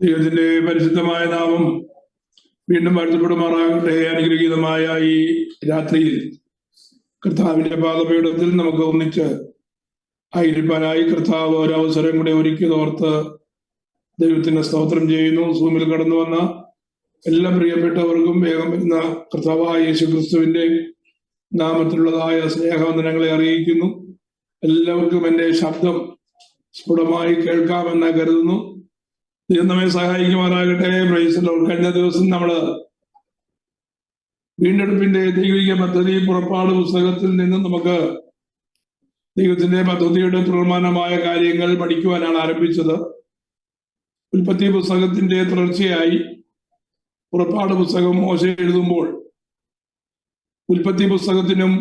ദൈവത്തിന്റെ പരിശുദ്ധമായ നാമം വീണ്ടും വാഴ്ത്തപ്പെടുമാറാകട്ടെ. അനുഗ്രഹീതമായ ഈ രാത്രിയിൽ കർത്താവിന്റെ പാദപീഠത്തിൽ നമുക്ക് ഒന്നിച്ച് ആയിരിക്കാനായി കർത്താവ് ഒരവസരം കൂടെ ഒരുക്കിയതോർത്ത് ദൈവത്തിന്റെ സ്തോത്രം ചെയ്യുന്നു. സൂമിൽ കടന്നു വന്ന എല്ലാ പ്രിയപ്പെട്ടവർക്കും വേഗം വരുന്ന കർത്താവായ യേശു ക്രിസ്തുവിന്റെ നാമത്തിലുള്ളതായ സ്നേഹവന്ദനങ്ങളെ അറിയിക്കുന്നു. എല്ലാവർക്കും എൻ്റെ ശബ്ദം സ്ഫുടമായി കേൾക്കാമെന്ന് കരുതുന്നു. ദൈവം നമ്മെ സഹായിക്കുമാറാകട്ടെ. Price the Lord. കഴിഞ്ഞ ദിവസം നമ്മള് വീണ്ടെടുപ്പിന്റെ ദൈവിക പദ്ധതി പുറപ്പാട് പുസ്തകത്തിൽ നിന്ന് നമുക്ക് ദൈവത്തിന്റെ പദ്ധതിയുടെ തുടർമാനമായ കാര്യങ്ങൾ പഠിക്കുവാനാണ് ആരംഭിച്ചത്. ഉൽപ്പത്തി പുസ്തകത്തിന്റെ തുടർച്ചയായി പുറപ്പാട് പുസ്തകം മോശ എഴുതുമ്പോൾ ഉൽപ്പത്തി പുസ്തകത്തിനും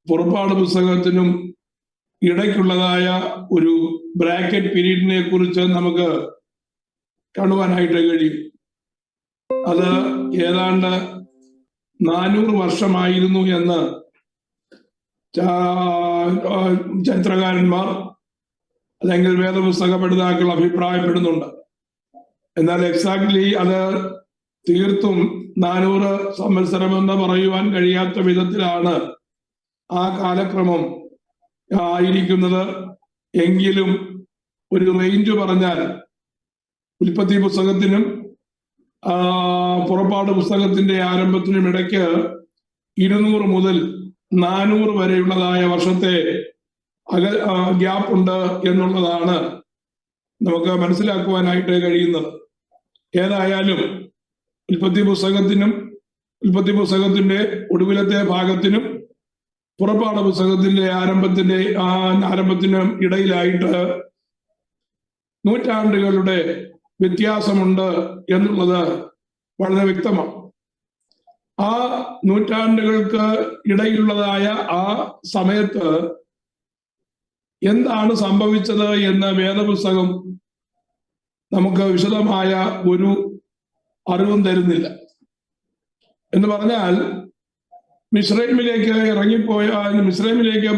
പുറപ്പാട് പുസ്തകത്തിനും ഇടയ്ക്കുള്ളതായ ഒരു ബ്രാക്കറ്റ് പീരീഡിനെ കുറിച്ച് നമുക്ക് കാണുവാനായിട്ട് കഴിയും. അത് ഏതാണ്ട് 400 വർഷമായിരുന്നു എന്ന് ചരിത്രകാരന്മാർ അല്ലെങ്കിൽ വേദപുസ്തക പഠിതാക്കൾ അഭിപ്രായപ്പെടുന്നുണ്ട്. എന്നാൽ എക്സാക്ട്ലി അത് തീർത്തും 400 സംവത്സരമെന്ന് പറയുവാൻ കഴിയാത്ത വിധത്തിലാണ് ആ കാലക്രമം ആയിരിക്കുന്നത്. എങ്കിലും ഒരു റേഞ്ച് പറഞ്ഞാൽ ഉൽപ്പത്തി പുസ്തകത്തിനും പുറപ്പാട് പുസ്തകത്തിന്റെ ആരംഭത്തിനും ഇടയ്ക്ക് 200 മുതൽ 400 വരെയുള്ളതായ വർഷത്തെ ഗ്യാപ്പ് ഉണ്ട് എന്നുള്ളതാണ് നമുക്ക് മനസ്സിലാക്കുവാനായിട്ട് കഴിയുന്നത്. ഏതായാലും ഉൽപ്പത്തി പുസ്തകത്തിന്റെ ഒടുവിലത്തെ ഭാഗത്തിനും പുറപ്പാട് പുസ്തകത്തിന്റെ ആരംഭത്തിനും ഇടയിലായിട്ട് നൂറ്റാണ്ടുകളുടെ വ്യത്യാസമുണ്ട് എന്നുള്ളത് വളരെ വ്യക്തമാണ്. ആ നൂറ്റാണ്ടുകൾക്ക് ഇടയിലുള്ളതായ ആ സമയത്ത് എന്താണ് സംഭവിച്ചത് എന്ന് വേദപുസ്തകം നമുക്ക് വിശദമായ ഒരു അറിവും തരുന്നില്ല. എന്ന് പറഞ്ഞാൽ മിസ്രൈമിലേക്ക്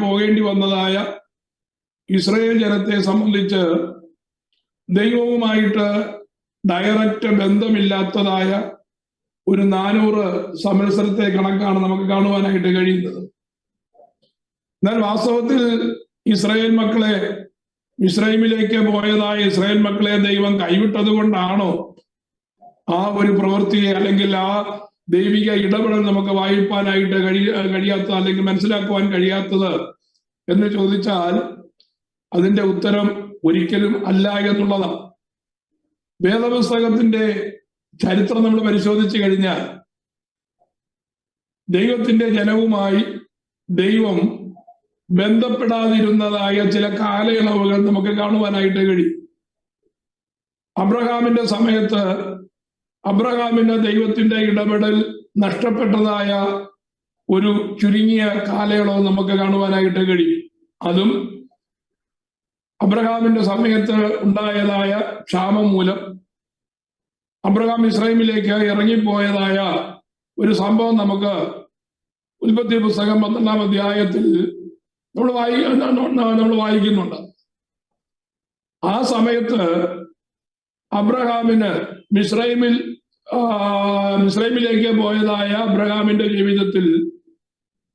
പോകേണ്ടി വന്നതായ ഇസ്രായേൽ ജനത്തെ സംബന്ധിച്ച് ദൈവവുമായിട്ട് ഡയറക്റ്റ് ബന്ധമില്ലാത്തതായ ഒരു 400 സംവത്സരത്തെ കണക്കാണ് നമുക്ക് കാണുവാനായിട്ട് കഴിയുന്നത്. എന്നാൽ വാസ്തവത്തിൽ മിസ്രൈമിലേക്ക് പോയതായ ഇസ്രായേൽ മക്കളെ ദൈവം കൈവിട്ടത് കൊണ്ടാണോ ആ ഒരു പ്രവൃത്തിയെ അല്ലെങ്കിൽ ആ ദൈവിക ഇടപെടൽ നമുക്ക് വായിപ്പാനായിട്ട് കഴിയാത്തത് അല്ലെങ്കിൽ മനസ്സിലാക്കുവാൻ കഴിയാത്തത് എന്ന് ചോദിച്ചാൽ അതിന്റെ ഉത്തരം ഒരിക്കലും അല്ല എന്നുള്ളതാണ്. വേദപുസ്തകത്തിന്റെ ചരിത്രം നമ്മൾ പരിശോധിച്ചു കഴിഞ്ഞാൽ ദൈവത്തിന്റെ ജനവുമായി ദൈവം ബന്ധപ്പെടാതിരുന്നതായ ചില കാലയളവുകൾ നമുക്ക് കാണുവാനായിട്ട് കഴിയും. അബ്രഹാമിന്റെ സമയത്ത് അബ്രഹാമിന്റെ ദൈവത്തിന്റെ ഇടപെടൽ നഷ്ടപ്പെട്ടതായ ഒരു ചുരുങ്ങിയ കാലയളവ് നമുക്ക് കാണുവാനായിട്ട് കഴിയും. അതും അബ്രഹാമിന്റെ സമയത്ത് ഉണ്ടായതായ ക്ഷാമം മൂലം അബ്രഹാം ഇസ്രായേലിലേക്ക് ഇറങ്ങിപ്പോയതായ ഒരു സംഭവം നമുക്ക് ഉൽപ്പത്തി പുസ്തകം 12-ാം അധ്യായത്തിൽ നമ്മൾ വായിക്കുന്നുണ്ട്. ആ സമയത്ത് അബ്രഹാമിന് മിസ്രൈമിലേക്ക് പോയതായ അബ്രഹാമിന്റെ ജീവിതത്തിൽ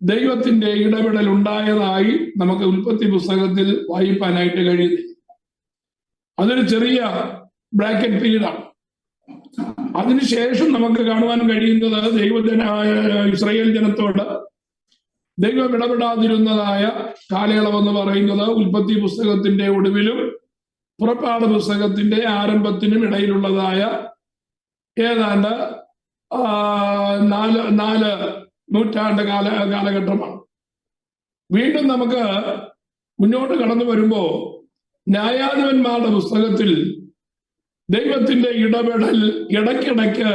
ദൈവത്തിന്റെ ഇടപെടൽ ഉണ്ടായതായി നമുക്ക് ഉൽപ്പത്തി പുസ്തകത്തിൽ വായിപ്പാനായിട്ട് കഴിയുന്നു. അതൊരു ചെറിയ ബ്രാക്കറ്റ് പീരീഡാണ്. അതിനുശേഷം നമുക്ക് കാണുവാൻ കഴിയുന്നത് ഇസ്രായേൽ ജനത്തോട് ദൈവം ഇടപെടാതിരുന്നതായ കാലയളവെന്ന് പറയുന്നത് ഉൽപ്പത്തി പുസ്തകത്തിന്റെ ഒടുവിലും പുറപ്പാട് പുസ്തകത്തിന്റെ ആരംഭത്തിനും ഇടയിലുള്ളതായ ഏതാണ്ട് 4 നൂറ്റാണ്ട് കാലഘട്ടമാണ്. വീണ്ടും നമുക്ക് മുന്നോട്ട് കടന്നു വരുമ്പോ ന്യായാധിപന്മാരുടെ പുസ്തകത്തിൽ ദൈവത്തിന്റെ ഇടപെടൽ ഇടയ്ക്കിടയ്ക്ക്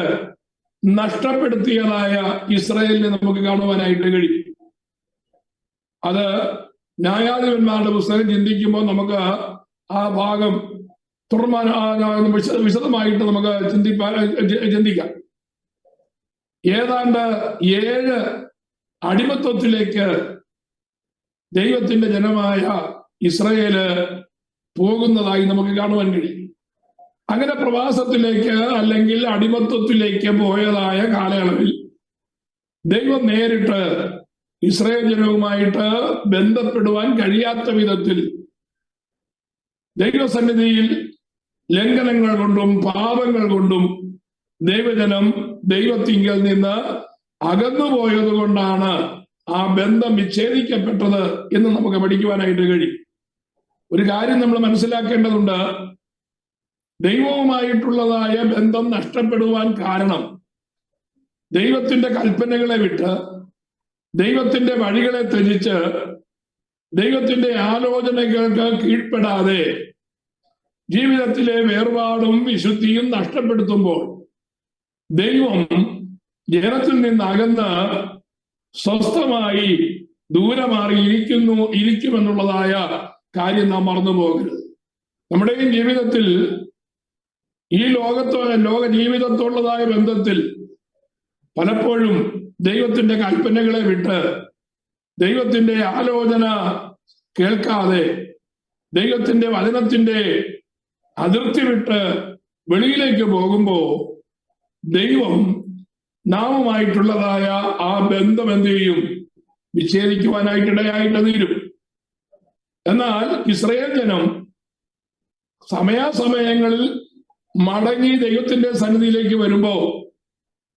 നഷ്ടപ്പെടുത്തിയതായ ഇസ്രായേലിനെ നമുക്ക് കാണുവാനായിട്ട് കഴിയും. അത് ന്യായാധിപന്മാരുടെ പുസ്തകം ചിന്തിക്കുമ്പോൾ നമുക്ക് ആ ഭാഗം വിശദമായിട്ട് നമുക്ക് ചിന്തിക്കാം. ഏതാണ്ട് 7 അടിമത്വത്തിലേക്ക് ദൈവത്തിന്റെ ജനമായ ഇസ്രായേല് പോകുന്നതായി നമുക്ക് കാണുവാൻ കഴിയും. അങ്ങനെ പ്രവാസത്തിലേക്ക് അല്ലെങ്കിൽ അടിമത്വത്തിലേക്ക് പോയതായ കാലയളവിൽ ദൈവം നേരിട്ട് ഇസ്രായേൽ ജനവുമായിട്ട് ബന്ധപ്പെടുവാൻ കഴിയാത്ത വിധത്തിൽ ദൈവസന്നിധിയിൽ ലംഘനങ്ങൾ കൊണ്ടും പാപങ്ങൾ കൊണ്ടും ദൈവജനം ദൈവത്തിങ്കൽ നിന്ന് അകന്നുപോയത് കൊണ്ടാണ് ആ ബന്ധം വിച്ഛേദിക്കപ്പെട്ടത് എന്ന് നമുക്ക് പഠിക്കുവാനായിട്ട് കഴിയും. ഒരു കാര്യം നമ്മൾ മനസ്സിലാക്കേണ്ടതുണ്ട്. ദൈവവുമായിട്ടുള്ളതായ ബന്ധം നഷ്ടപ്പെടുവാൻ കാരണം ദൈവത്തിന്റെ കൽപ്പനകളെ വിട്ട് ദൈവത്തിന്റെ വഴികളെ ത്യജിച്ച് ദൈവത്തിന്റെ ആലോചനകൾക്ക് കീഴ്പ്പെടാതെ ജീവിതത്തിലെ വേർപാടും വിശുദ്ധിയും നഷ്ടപ്പെടുത്തുമ്പോൾ ദൈവം ജനത്തിൽ നിന്ന് അകന്ന് സ്വസ്ഥമായി ദൂരെ മാറി ഇരിക്കുമെന്നുള്ളതായ കാര്യം നാം മറന്നു പോകരുത്. നമ്മുടെയും ജീവിതത്തിൽ ഈ ലോക ജീവിതത്തോടുള്ളതായ ബന്ധത്തിൽ പലപ്പോഴും ദൈവത്തിന്റെ കൽപ്പനകളെ വിട്ട് ദൈവത്തിന്റെ ആലോചന കേൾക്കാതെ ദൈവത്തിന്റെ വചനത്തിന്റെ അതിർത്തി വിട്ട് വെളിയിലേക്ക് പോകുമ്പോൾ ദൈവം നാമുമായിട്ടുള്ളതായ ആ ബന്ധം എന്ത് ചെയ്യും? വിച്ഛേദിക്കുവാനായിട്ടിടയായിട്ട് തീരും. എന്നാൽ ഇസ്രായേൽ ജനം സമയാസമയങ്ങളിൽ മടങ്ങി ദൈവത്തിന്റെ സന്നിധിയിലേക്ക് വരുമ്പോ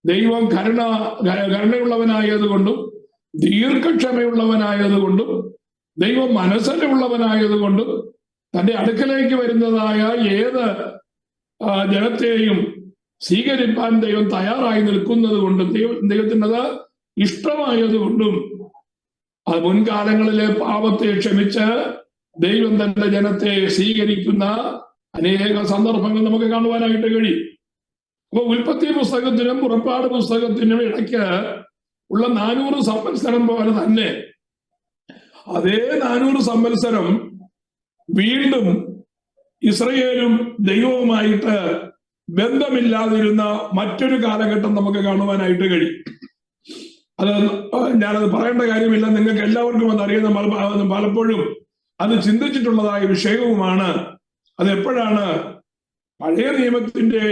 ദൈവം കരുണയുള്ളവനായതുകൊണ്ടും ദീർഘക്ഷമയുള്ളവനായതുകൊണ്ടും ദൈവം മനസ്സലുള്ളവനായതുകൊണ്ടും തന്റെ അടുക്കലേക്ക് വരുന്നതായ ഏത് ജനത്തെയും സ്വീകരിപ്പാൻ ദൈവം തയ്യാറായി നിൽക്കുന്നത് കൊണ്ടും ദൈവത്തിനത് ഇഷ്ടമായതുകൊണ്ടും അത് മുൻകാലങ്ങളിലെ പാപത്തെ ക്ഷമിച്ച് ദൈവം തന്റെ ജനത്തെ സ്വീകരിക്കുന്ന അനേക സന്ദർഭങ്ങൾ നമുക്ക് കാണുവാനായിട്ട് കഴിയും. അപ്പൊ ഉൽപ്പത്തി പുസ്തകത്തിനും പുറപ്പാട് പുസ്തകത്തിനും ഇടയ്ക്ക് ഉള്ള 400 സംവത്സരം പോലെ തന്നെ അതേ 400 സംവത്സരം വീണ്ടും ഇസ്രയേലും ദൈവവുമായിട്ട് ബന്ധമില്ലാതിരുന്ന മറ്റൊരു കാലഘട്ടം നമുക്ക് കാണുവാനായിട്ട് കഴിയും. ഞാനത് പറയേണ്ട കാര്യമില്ല, നിങ്ങൾക്ക് എല്ലാവർക്കും അതറിയുന്ന പലപ്പോഴും അത് ചിന്തിച്ചിട്ടുള്ളതായ വിഷയവുമാണ്. അതെപ്പോഴാണ്? പഴയ നിയമത്തിന്റെ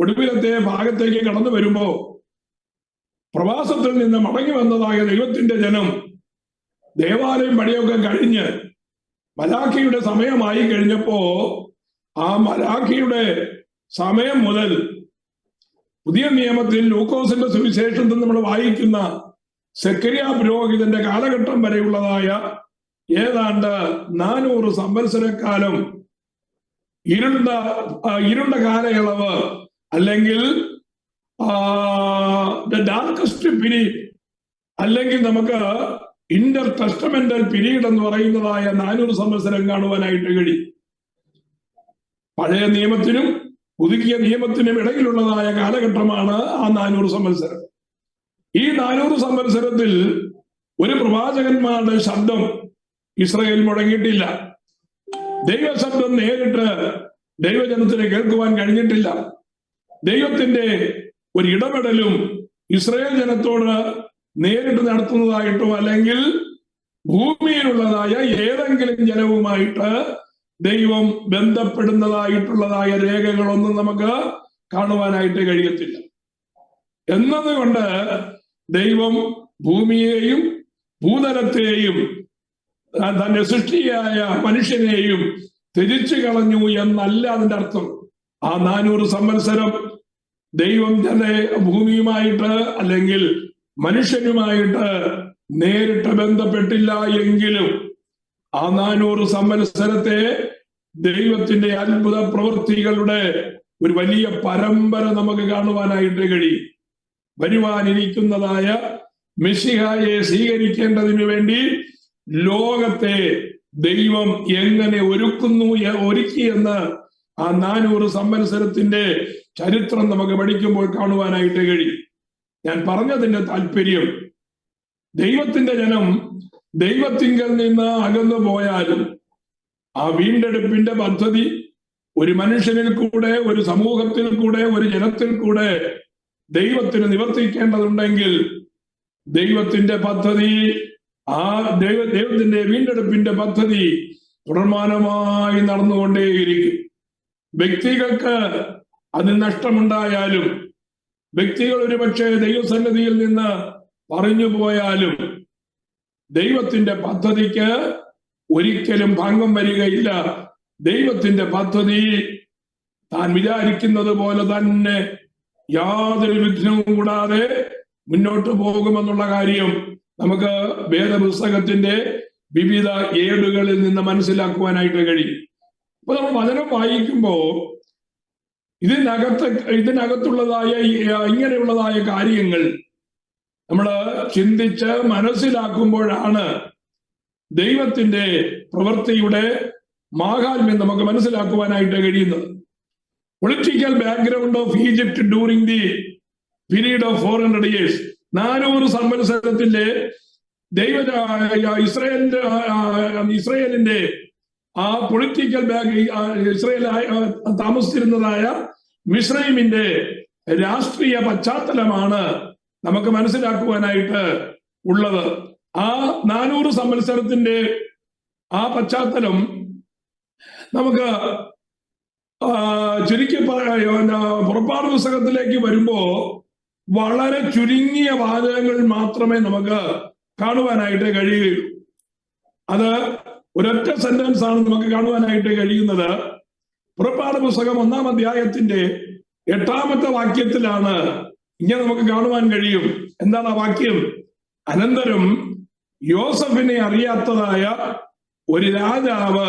ഒടുവിലത്തെ ഭാഗത്തേക്ക് കടന്നു വരുമ്പോ പ്രവാസത്തിൽ നിന്ന് മടങ്ങി വന്നതായ ദൈവത്തിന്റെ ജനം ദേവാലയം പണിയൊക്കെ കഴിഞ്ഞ് മലാഖിയുടെ സമയമായി കഴിഞ്ഞപ്പോ ആ മലാഖിയുടെ സമയം മുതൽ പുതിയ നിയമത്തിൽ ലൂക്കോസിന്റെ സുവിശേഷത്തിൽ നമ്മൾ വായിക്കുന്ന സെക്കരിയ പുരോഹിതന്റെ കാലഘട്ടം വരെയുള്ളതായ ഏതാണ്ട് 400 സംവത്സരക്കാലം ഇരുണ്ട കാലയളവ് അല്ലെങ്കിൽ ഡാർക്കസ്റ്റ് പീരീഡ് അല്ലെങ്കിൽ നമുക്ക് ഇന്റർ ടെസ്റ്റമെന്റൽ പീരീഡ് എന്ന് പറയുന്നതായ 400 സംവത്സരം കാണുവാനായിട്ട് കഴിയും. പഴയ നിയമത്തിനും പുതുക്കിയ നിയമത്തിനും ഇടയിലുള്ളതായ കാലഘട്ടമാണ് ആ 400 സംവത്സരം. ഈ 400 സംവത്സരത്തിൽ ഒരു പ്രവാചകന്മാരുടെ ശബ്ദം ഇസ്രായേൽ മുടങ്ങിയിട്ടില്ല. ദൈവശബ്ദം നേരിട്ട് ദൈവജനത്തിന് കേൾക്കുവാൻ കഴിഞ്ഞിട്ടില്ല. ദൈവത്തിന്റെ ഒരു ഇടപെടലും ഇസ്രായേൽ ജനത്തോട് നേരിട്ട് നടത്തുന്നതായിട്ടോ അല്ലെങ്കിൽ ഭൂമിയിലുള്ളതായ ഏതെങ്കിലും ജനവുമായിട്ട് ദൈവം ബന്ധപ്പെടുന്നതായിട്ടുള്ളതായ രേഖകളൊന്നും നമുക്ക് കാണുവാനായിട്ട് കഴിയത്തില്ല. എന്നതുകൊണ്ട് ദൈവം ഭൂമിയെയും ഭൂതലത്തെയും തന്റെ സൃഷ്ടിയായ മനുഷ്യനെയും തിരിച്ചു കളഞ്ഞു എന്നല്ല അതിന്റെ അർത്ഥം. ആ 400 സംവത്സരം ദൈവം തന്നെ ഭൂമിയുമായിട്ട് അല്ലെങ്കിൽ മനുഷ്യനുമായിട്ട് നേരിട്ട് ബന്ധപ്പെട്ടില്ല എങ്കിലും ആ 400 സംവത്സരത്തെ ദൈവത്തിന്റെ അത്ഭുത പ്രവൃത്തികളുടെ ഒരു വലിയ പരമ്പര നമുക്ക് കാണുവാനായിട്ട് കഴിയും. വരുവാനിരിക്കുന്നതായ മെസ്സിഹായെ സ്വീകരിക്കേണ്ടതിനു വേണ്ടി ലോകത്തെ ദൈവം എങ്ങനെ ഒരുക്കിയെന്ന് ആ 400 സംവത്സരത്തിന്റെ ചരിത്രം നമുക്ക് പഠിക്കുമ്പോൾ കാണുവാനായിട്ട് കഴിയും. ഞാൻ പറഞ്ഞതിന്റെ താല്പര്യം, ദൈവത്തിന്റെ ജനം ദൈവത്തിങ്കൽ നിന്ന് അകന്നു പോയാലും ആ വീണ്ടെടുപ്പിന്റെ പദ്ധതി ഒരു മനുഷ്യനിൽ കൂടെ, ഒരു സമൂഹത്തിൽ കൂടെ, ഒരു ജനത്തിൽ കൂടെ ദൈവത്തിന് നിവർത്തിക്കേണ്ടതുണ്ടെങ്കിൽ ദൈവത്തിന്റെ പദ്ധതി, ആ ദൈവത്തിന്റെ വീണ്ടെടുപ്പിന്റെ പദ്ധതി തുടർമാനമായി നടന്നുകൊണ്ടേയിരിക്കും. വ്യക്തികൾക്ക് അതിൽ നഷ്ടമുണ്ടായാലും, വ്യക്തികൾ ഒരുപക്ഷെ ദൈവസന്നിധിയിൽ നിന്ന് പറഞ്ഞു പോയാലും ദൈവത്തിന്റെ പദ്ധതിക്ക് ഒരിക്കലും ഭംഗം വരികയില്ല. ദൈവത്തിന്റെ പദ്ധതി താൻ വിചാരിക്കുന്നത് പോലെ തന്നെ യാതൊരു വിഘ്നവും കൂടാതെ മുന്നോട്ട് പോകുമെന്നുള്ള കാര്യം നമുക്ക് വേദപുസ്തകത്തിന്റെ വിവിധ ഏടുകളിൽ നിന്ന് മനസ്സിലാക്കുവാനായിട്ട് കഴിയും. അപ്പൊ നമ്മൾ വചനം വായിക്കുമ്പോ ഇതിനകത്തുള്ളതായ ഇങ്ങനെയുള്ളതായ കാര്യങ്ങൾ നമ്മൾ ചിന്തിച്ച് മനസ്സിലാക്കുമ്പോഴാണ് ദൈവത്തിന്റെ പ്രവൃത്തിയുടെ മാഹാത്മ്യം നമുക്ക് മനസ്സിലാക്കുവാനായിട്ട് കഴിയുന്നത്. Political background of Egypt during the period of 400 years, 400 സംവത്സരത്തിന്റെ ഇസ്രയേലിന്റെ ആ പൊളിറ്റിക്കൽ ഇസ്രയേൽ താമസിച്ചിരുന്നതായ മിസ്രൈമിന്റെ രാഷ്ട്രീയ പശ്ചാത്തലമാണ് നമുക്ക് മനസ്സിലാക്കുവാനായിട്ട് ഉള്ളത്. ആ 400 സംവത്സരത്തിന്റെ ആ പശ്ചാത്തലം നമുക്ക് ചുരുക്കി പുറപ്പാട് പുസ്തകത്തിലേക്ക് വരുമ്പോ വളരെ ചുരുങ്ങിയ വാചകങ്ങൾ മാത്രമേ നമുക്ക് കാണുവാനായിട്ട് കഴിയുകയുള്ളൂ. അത് ഒരൊറ്റ സെന്റൻസ് ആണ് നമുക്ക് കാണുവാനായിട്ട് കഴിയുന്നത്. പുറപ്പാട് പുസ്തകം 1-ാം അധ്യായത്തിന്റെ 8-ാമത്തെ വാക്യത്തിലാണ് ഇങ്ങനെ നമുക്ക് കാണുവാൻ കഴിയും. എന്താണ് ആ വാക്യം? അനന്തരം യോസഫിനെ അറിയാത്തതായ ഒരു രാജാവ്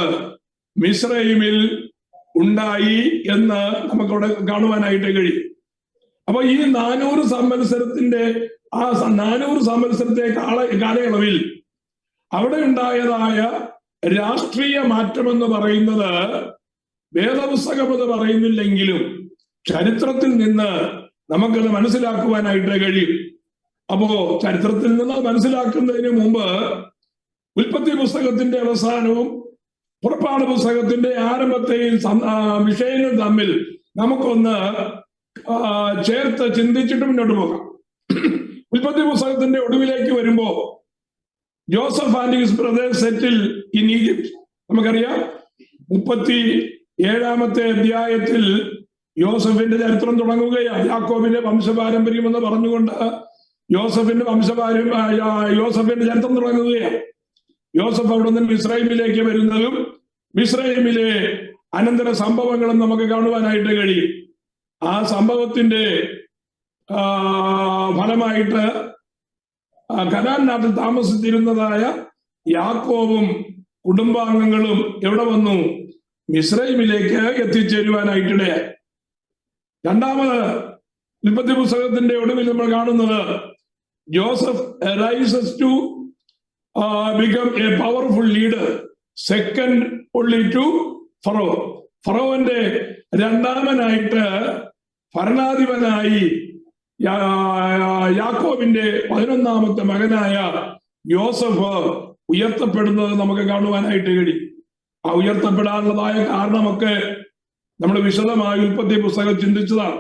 മിസ്രൈമിൽ ഉണ്ടായി എന്ന് നമുക്കവിടെ കാണുവാനായിട്ട് കഴിയും. അപ്പൊ ഈ 400 സംവത്സരത്തിന്റെ ആ 400 സംവത്സരത്തെ കാലയളവിൽ അവിടെ ഉണ്ടായതായ രാഷ്ട്രീയ മാറ്റമെന്ന് പറയുന്നത് വേദപുസ്തകം എന്ന് പറയുന്നില്ലെങ്കിലും ചരിത്രത്തിൽ നിന്ന് നമുക്കത് മനസ്സിലാക്കുവാനായിട്ട് കഴിയും. അപ്പോ ചരിത്രത്തിൽ നിന്ന് മനസ്സിലാക്കുന്നതിന് മുമ്പ് ഉൽപ്പത്തി പുസ്തകത്തിന്റെ അവസാനവും പുറപ്പാട് പുസ്തകത്തിന്റെ ആരംഭത്തെയും വിഷയങ്ങൾ തമ്മിൽ നമുക്കൊന്ന് ചേർത്ത് ചിന്തിച്ചിട്ട് മുന്നോട്ട് പോകാം. ഉൽപ്പത്തി പുസ്തകത്തിന്റെ ഒടുവിലേക്ക് വരുമ്പോ Joseph and his brother's settle in Egypt. നമുക്കറിയാം 37-ാമത്തെ അധ്യായത്തിൽ യോസഫിന്റെ ചരിത്രം തുടങ്ങുകയാണ്. യാക്കോബിന്റെ വംശപാരമ്പര്യം എന്ന് പറഞ്ഞുകൊണ്ട് യോസഫിന്റെ ചരിത്രം തുടങ്ങുകയാണ്. യോസഫ് അവിടെ നിന്ന് മിസ്രൈമിലേക്ക് വരുന്നതും മിസ്രൈമിലെ അനന്തര സംഭവങ്ങളും നമുക്ക് കാണുവാനായിട്ട് കഴിയും. ആ സംഭവത്തിന്റെ ഫലമായിട്ട് കനാൻ നാട്ടിൽ താമസിച്ചിരുന്നതായ യാക്കോബും കുടുംബാംഗങ്ങളും എവിടെ വന്നു? മിസ്രൈമിലേക്ക് എത്തിച്ചേരുവാനായിട്ടിടയായി. രണ്ടാമത് ഉൽപ്പത്തി പുസ്തകത്തിന്റെ ഒടുവിൽ നമ്മൾ കാണുന്നത് Joseph rises to become a powerful leader, second only to Pharaoh. ഫറോന്റെ രണ്ടാമനായിട്ട് ഭരണാധിപനായി യാക്കോബിന്റെ 11-ാമത്തെ മകനായ യോസഫ് ഉയർത്തപ്പെടുന്നത് നമുക്ക് കാണുവാനായിട്ട് കഴിയും. ആ ഉയർത്തപ്പെടാനുള്ളതായ കാരണമൊക്കെ നമ്മൾ വിശദമായി ഉൽപ്പത്തി പുസ്തകം ചിന്തിച്ചതാണ്.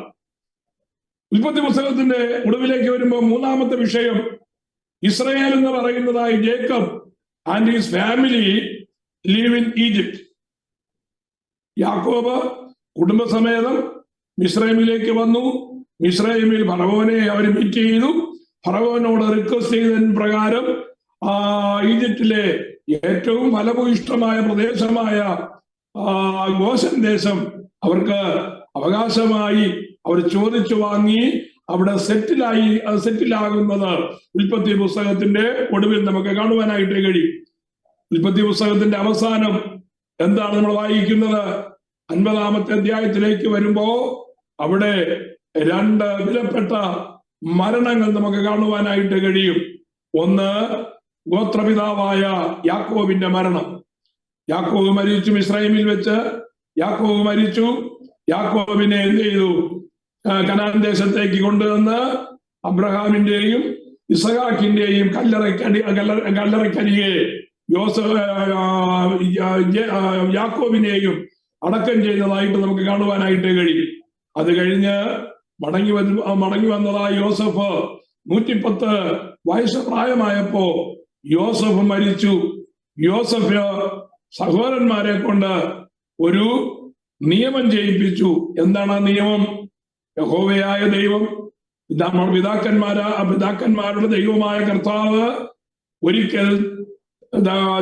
ഉൽപ്പത്തി പുസ്തകത്തിന്റെ ഒടുവിലേക്ക് വരുമ്പോൾ 3-ാമത്തെ വിഷയം ഇസ്രയേൽ എന്ന് പറയുന്നതായി Jacob and his family leave in Egypt. യാക്കോബ് കുടുംബസമേതം മിസ്രൈമിലേക്ക് വന്നു. മിസ്രൈമിൽ ഫറവോനെ അവർ മീറ്റ് ചെയ്തു. ഫറവോനോട് റിക്വസ്റ്റ് ചെയ്തതിന് പ്രകാരം ഈജിപ്തിലെ ഏറ്റവും ഫലഭൂയിഷ്ടമായ പ്രദേശമായ ഗോശൻ അവർക്ക് അവകാശമായി അവർ ചോദിച്ചു വാങ്ങി അവിടെ സെറ്റിലാകുന്നത് ഉൽപ്പത്തി പുസ്തകത്തിന്റെ ഒടുവിൽ നമുക്ക് കാണുവാനായിട്ട് കഴിയും. ഉൽപ്പത്തി പുസ്തകത്തിന്റെ അവസാനം എന്താണ് നമ്മൾ വായിക്കുന്നത്? 50-ാമത്തെ അധ്യായത്തിലേക്ക് വരുമ്പോ അവിടെ 2 വിലപ്പെട്ട മരണങ്ങൾ നമുക്ക് കാണുവാനായിട്ട് കഴിയും. ഒന്ന്, ഗോത്രപിതാവായ യാക്കോബിന്റെ മരണം. യാക്കോബ് മരിച്ചു. മിസ്രൈമിൽ വെച്ച് യാക്കോബ് മരിച്ചു. യാക്കോബിനെ എന്ത് ചെയ്തു? കനാൻ ദേശത്തേക്ക് കൊണ്ടുവന്ന് അബ്രഹാമിന്റെയും ഇസഹാക്കിന്റെയും കല്ലറക്കരികെ യാക്കോബിനെയും അടക്കം ചെയ്തതായിട്ട് നമുക്ക് കാണുവാനായിട്ട് കഴിയും. അത് കഴിഞ്ഞ് മടങ്ങി വന്നതായ യോസഫ് 110 വയസ്സ് പ്രായമായപ്പോ യോസഫ് മരിച്ചു. യോസഫ് സഹോദരന്മാരെ കൊണ്ട് ഒരു നിയമം ചെയ്യിപ്പിച്ചു. എന്താണ് ആ നിയമം? യഹോവയായ ദൈവം, പിതാക്കന്മാരുടെ ദൈവമായ കർത്താവ് ഒരിക്കൽ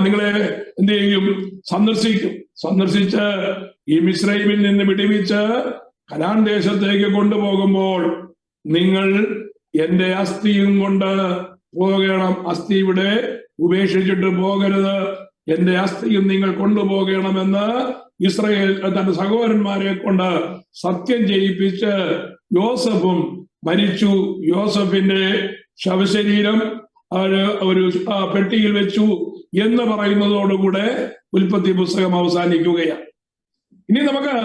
നിങ്ങളെ എന്ത് ചെയ്യും? സന്ദർശിച്ച് ഈ മിസ്രൈമിൽ നിന്ന് വിടുവിച്ച് കനാൻ ദേശത്തേക്ക് കൊണ്ടുപോകുമ്പോൾ നിങ്ങൾ എന്റെ അസ്ഥിയും കൊണ്ട് പോകണം. അസ്ഥി ഇവിടെ ഉപേക്ഷിച്ചിട്ട് പോകരുത്, എന്റെ അസ്ഥിയും നിങ്ങൾ കൊണ്ടുപോകണമെന്ന് ഇസ്രായേൽ തന്റെ സഹോദരന്മാരെ കൊണ്ട് സത്യം ചെയ്യിപ്പിച്ച് യോസഫും മരിച്ചു. യോസഫിന്റെ ശവശരീരം ഒരു പെട്ടിയിൽ വെച്ചു എന്ന് പറയുന്നതോടുകൂടെ ഉൽപ്പത്തി പുസ്തകം അവസാനിക്കുകയാണ്. ഇനി നമുക്ക്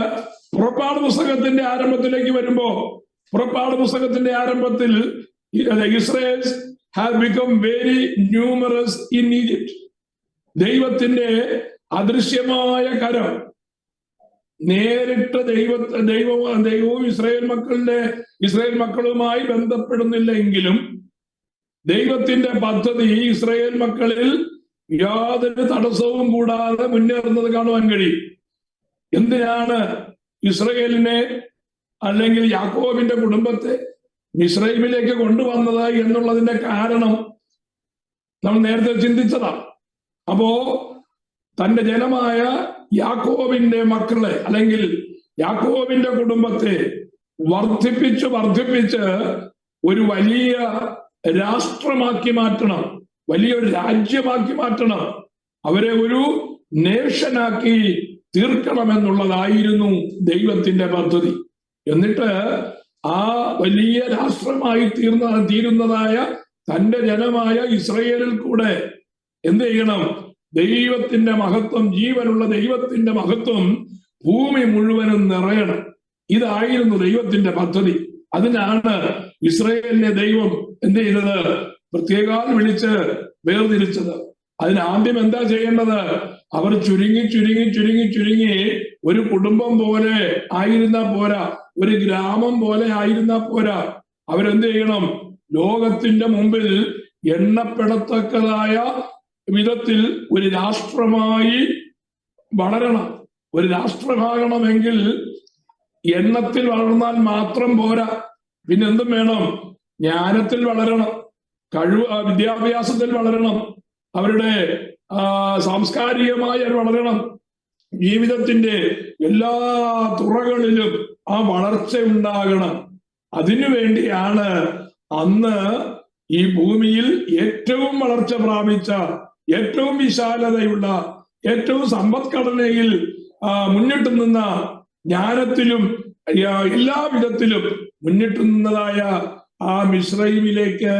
പുറപ്പാട് പുസ്തകത്തിന്റെ ആരംഭത്തിലേക്ക് വരുമ്പോ, പുറപ്പാട് പുസ്തകത്തിന്റെ ആരംഭത്തിൽ Israel's have become very numerous in Egypt. ദൈവത്തിന്റെ അദൃശ്യമായ കരം നേരിട്ട് ദൈവവും ഇസ്രായേൽ മക്കളുമായി ബന്ധപ്പെടുന്നില്ല എങ്കിലും ദൈവത്തിന്റെ പദ്ധതി ഇസ്രായേൽ മക്കളിൽ യാതൊരു തടസ്സവും കൂടാതെ മുന്നേറുന്നത് കാണുവാൻ കഴിയും. എന്തിനാണ് ഇസ്രായേലിനെ അല്ലെങ്കിൽ യാക്കോബിന്റെ കുടുംബത്തെ മിസ്രൈമിലേക്ക് കൊണ്ടുവന്നത് എന്നുള്ളതിന്റെ കാരണം നമ്മൾ നേരത്തെ ചിന്തിച്ചതാണ്. അപ്പോ തന്റെ ജനമായ യാക്കോബിന്റെ മക്കളെ അല്ലെങ്കിൽ യാക്കോബിന്റെ കുടുംബത്തെ വർദ്ധിപ്പിച്ച് ഒരു വലിയ രാഷ്ട്രമാക്കി മാറ്റണം, വലിയൊരു രാജ്യമാക്കി മാറ്റണം, അവരെ ഒരു നേഷനാക്കി തീർക്കണമെന്നുള്ളതായിരുന്നു ദൈവത്തിന്റെ പദ്ധതി. എന്നിട്ട് ആ വലിയ രാഷ്ട്രമായി തീരുന്നതായ തന്റെ ജനമായ ഇസ്രായേലിൽ കൂടെ എന്ത് ചെയ്യണം? ദൈവത്തിന്റെ മഹത്വം, ജീവനുള്ള ദൈവത്തിന്റെ മഹത്വം ഭൂമി മുഴുവനും നിറയണം. ഇതായിരുന്നു ദൈവത്തിന്റെ പദ്ധതി. അതിനാണ് ഇസ്രായേലിനെ ദൈവം എന്ത് ചെയ്തത്? പ്രത്യേകം വിളിച്ച് വേർതിരിച്ചത്. അതിനാദ്യം എന്താ ചെയ്യേണ്ടത്? അവർ ചുരുങ്ങി ഒരു കുടുംബം പോലെ ആയിരുന്നാ പോരാ, ഒരു ഗ്രാമം പോലെ ആയിരുന്നാ പോരാ. അവരെന്ത് ചെയ്യണം? ലോകത്തിന്റെ മുമ്പിൽ എണ്ണപ്പെടത്തക്കതായ വിധത്തിൽ ഒരു രാഷ്ട്രമായി വളരണം. ഒരു രാഷ്ട്രമാകണമെങ്കിൽ എണ്ണത്തിൽ വളർന്നാൽ മാത്രം പോരാ, പിന്നെന്തും വേണം? ജ്ഞാനത്തിൽ വളരണം, വിദ്യാഭ്യാസത്തിൽ വളരണം, അവരുടെ സാംസ്കാരികമായി വളരണം, ജീവിതത്തിന്റെ എല്ലാ തുറകളിലും ആ വളർച്ച ഉണ്ടാകണം. അതിനുവേണ്ടിയാണ് അന്ന് ഈ ഭൂമിയിൽ ഏറ്റവും വളർച്ച പ്രാപിച്ച, ഏറ്റവും വിശാലതയുള്ള, ഏറ്റവും സമ്പദ്ഘടനയിൽ മുന്നിട്ട് നിന്ന, ജ്ഞാനത്തിലും എല്ലാ വിധത്തിലും മുന്നിട്ട് നിന്നതായ ആ മിസ്രൈമിലേക്ക്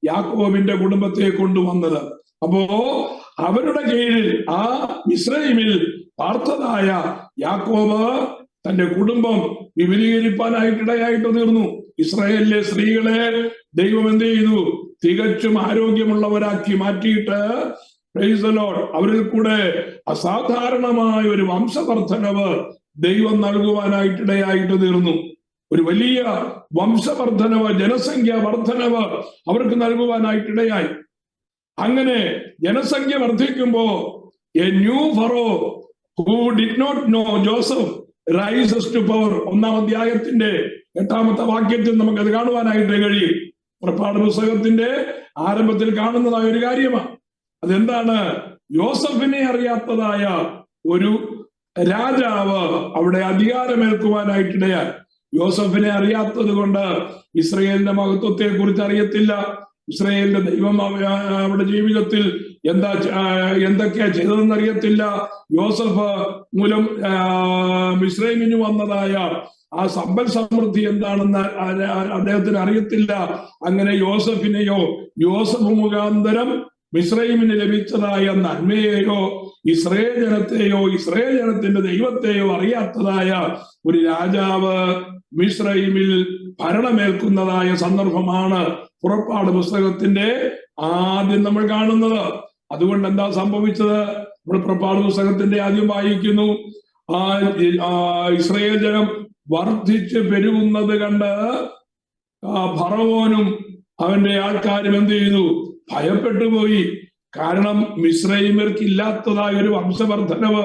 യാക്കോബിന്റെ കുടുംബത്തെ കൊണ്ടുവന്നത്. അപ്പോ അവരുടെ കീഴിൽ ആ മിസ്രൈമിൽ പാർത്തതായ യാക്കോബ് തന്റെ കുടുംബം വിപുലീകരിപ്പാനായിട്ടിടയായിട്ട് തീർന്നു. ഇസ്രായേലിലെ സ്ത്രീകളെ ദൈവം എന്ത് ചെയ്തു? തികച്ചും ആരോഗ്യമുള്ളവരാക്കി മാറ്റിയിട്ട് പ്രൈസ് ദി ലോർഡ് അവരിൽ കൂടെ അസാധാരണമായ ഒരു വംശവർദ്ധനവ് ദൈവം നൽകുവാനായിട്ടിടയായിട്ട് തീർന്നു. ഒരു വലിയ വംശവർദ്ധനവ്, ജനസംഖ്യ വർദ്ധനവ് അവർക്ക് നൽകുവാനായിട്ടിടയായി. അങ്ങനെ ജനസംഖ്യ വർദ്ധിക്കുമ്പോ a new Pharaoh who did not know Joseph rises to power. 1-ാം അധ്യായത്തിന്റെ 8-ാമത്തെ വാക്യത്തിൽ നമുക്കത് കാണുവാനായിട്ട് കഴിയും. പുറപ്പാട് പുസ്തകത്തിന്റെ ആരംഭത്തിൽ കാണുന്നതായ ഒരു കാര്യമാണ്. അതെന്താണ്? യോസഫിനെ അറിയാത്തതായ ഒരു രാജാവ് അവിടെ അധികാരമേൽക്കുവാനായിട്ടിടയായി. യോസഫിനെ അറിയാത്തത് കൊണ്ട് ഇസ്രായേലിന്റെ മഹത്വത്തെ കുറിച്ച് അറിയത്തില്ല. ഇസ്രായേലിന്റെ ദൈവം അവരുടെ ജീവിതത്തിൽ എന്തൊക്കെയാ ചെയ്തതെന്ന് അറിയത്തില്ല. യോസഫ് മൂലം മിസ്രൈമിന് വന്നതായ ആ സമ്പൽ സമൃദ്ധി എന്താണെന്ന് അദ്ദേഹത്തിന് അറിയത്തില്ല. അങ്ങനെ യോസഫ് മുഖാന്തരം മിസ്രൈമിന് ലഭിച്ചതായ നന്മയെയോ ഇസ്രായേൽ ജനത്തിന്റെ ദൈവത്തെയോ അറിയാത്തതായ ഒരു രാജാവ് മിസ്രൈമിൽ ഭരണമേൽക്കുന്നതായ സന്ദർഭമാണ് പുറപ്പാട് പുസ്തകത്തിന്റെ ആദ്യം നമ്മൾ കാണുന്നത്. അതുകൊണ്ട് എന്താ സംഭവിച്ചത്? നമ്മൾ പുറപ്പാട് പുസ്തകത്തിന്റെ ആദ്യം വായിക്കുന്നു. ഇസ്രായേൽ ജനം വർദ്ധിച്ച് പെരുകുന്നത് കണ്ട് ഫറവോനും അവന്റെ ആൾക്കാരും എന്ത് ചെയ്തു? ഭയപ്പെട്ടു പോയി. കാരണം മിസ്രൈമ്യർക്ക് ഇല്ലാത്തതായ ഒരു വംശവർദ്ധനവ്,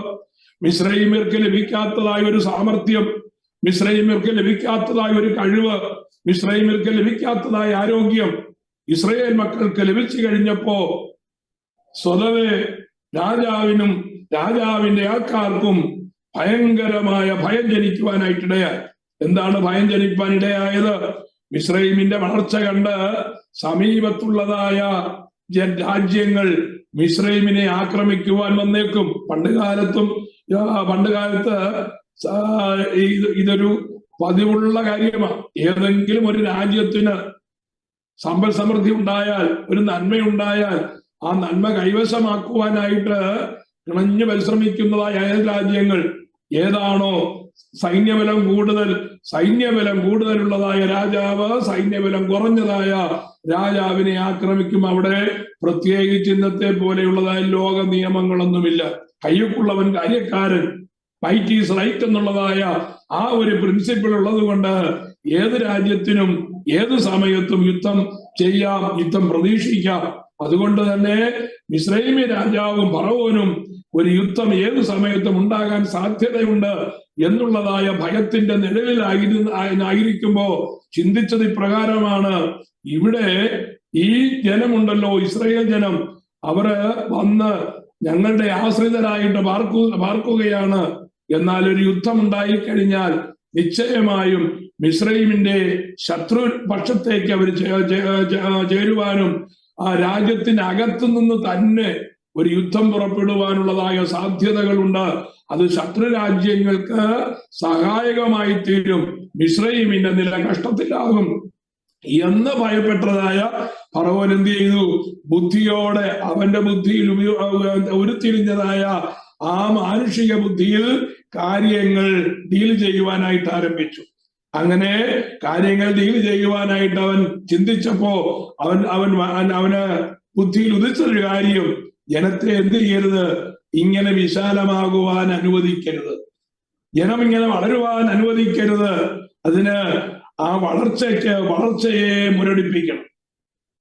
മിസ്രൈമ്യർക്ക് ലഭിക്കാത്തതായ ഒരു സാമർഥ്യം, മിസ്രൈമ്യർക്ക് ലഭിക്കാത്തതായ ഒരു കഴിവ്, മിസ്രൈമ്യർക്ക് ലഭിക്കാത്തതായ ആരോഗ്യം ഇസ്രായേൽ മക്കൾക്ക് ലഭിച്ചു കഴിഞ്ഞപ്പോ സ്വതവേ രാജാവിനും രാജാവിന്റെ ആൾക്കാർക്കും ഭയങ്കരമായ ഭയം ജനിക്കുവാനായിട്ടിടയായി. എന്താണ് ഭയം ജനിപ്പാൻ ഇടയായത്? മിസ്രൈമിന്റെ വളർച്ച കണ്ട് സമീപത്തുള്ളതായ രാജ്യങ്ങൾ മിസ്രൈമിനെ ആക്രമിക്കുവാൻ വന്നേക്കും. പണ്ടുകാലത്ത് ഇതൊരു പതിവുള്ള കാര്യമാണ്. ഏതെങ്കിലും ഒരു രാജ്യത്തിന് സമ്പൽ സമൃദ്ധി ഉണ്ടായാൽ, ഒരു നന്മയുണ്ടായാൽ, ആ നന്മ കൈവശമാക്കുവാനായിട്ട് കിണഞ്ഞു പരിശ്രമിക്കുന്നതായ അയൽ രാജ്യങ്ങൾ ഏതാണോ സൈന്യബലം കൂടുതലുള്ളതായ രാജാവ് സൈന്യബലം കുറഞ്ഞതായ രാജാവിനെ ആക്രമിക്കും. അവിടെ പ്രത്യേകിച്ച് ഇന്നത്തെ പോലെയുള്ളതായ ലോക നിയമങ്ങളൊന്നുമില്ല. കയ്യൊപ്പുള്ളവൻ കാര്യക്കാരൻ, ഫൈറ്റ് ഈസ് റൈറ്റ് എന്നുള്ളതായ ആ ഒരു പ്രിൻസിപ്പിൾ ഉള്ളത് കൊണ്ട് ഏത് രാജ്യത്തിനും ഏത് സമയത്തും യുദ്ധം ചെയ്യാം, യുദ്ധം പ്രതീക്ഷിക്കാം. അതുകൊണ്ട് തന്നെ മിസ്രൈമി രാജാവും ഫറവോനും ഒരു യുദ്ധം ഏതു സമയത്തും ഉണ്ടാകാൻ സാധ്യതയുണ്ട് എന്നുള്ളതായ ഭയത്തിന്റെ നിഴലിലായിരിക്കുമ്പോ ചിന്തിച്ചത് ഇപ്രകാരമാണ്. ഇവിടെ ഈ ജനമുണ്ടല്ലോ, ഇസ്രായേൽ ജനം, അവര് വന്ന് ഞങ്ങളുടെ ആശ്രിതരായിട്ട് പാർക്കുകയാണ്. എന്നാൽ ഒരു യുദ്ധം ഉണ്ടായിക്കഴിഞ്ഞാൽ നിശ്ചയമായും മിസ്രൈമിന്റെ ശത്രു പക്ഷത്തേക്ക് അവർ ചേരുവാനും ആ രാജ്യത്തിനകത്തു നിന്ന് തന്നെ ഒരു യുദ്ധം പുറപ്പെടുവാനുള്ളതായ സാധ്യതകളുണ്ട്. അത് ശത്രു രാജ്യങ്ങൾക്ക് സഹായകമായി തീരും. മിസ്രൈമിന്റെ നില കഷ്ടത്തിലാകും എന്ന് ഭയപ്പെട്ടതായ ഫറവോൻ എന്ത് ചെയ്തു? ബുദ്ധിയോടെ അവന്റെ ബുദ്ധിയിൽ ഉരുത്തിരിഞ്ഞതായ ആ മാനുഷിക ബുദ്ധിയിൽ കാര്യങ്ങൾ ഡീൽ ചെയ്യുവാനായിട്ട് ആരംഭിച്ചു. അങ്ങനെ കാര്യങ്ങൾ ഡീൽ ചെയ്യുവാനായിട്ട് അവൻ ചിന്തിച്ചപ്പോ അവന് ബുദ്ധിയിൽ ഉദിച്ചൊരു കാര്യം, ജനത്തെ എന്ത് ചെയ്യരുത്? ഇങ്ങനെ വിശാലമാകുവാൻ അനുവദിക്കരുത്, ജനം ഇങ്ങനെ വളരുവാൻ അനുവദിക്കരുത്. അതിന് ആ വളർച്ചയെ മുരടിപ്പിക്കണം.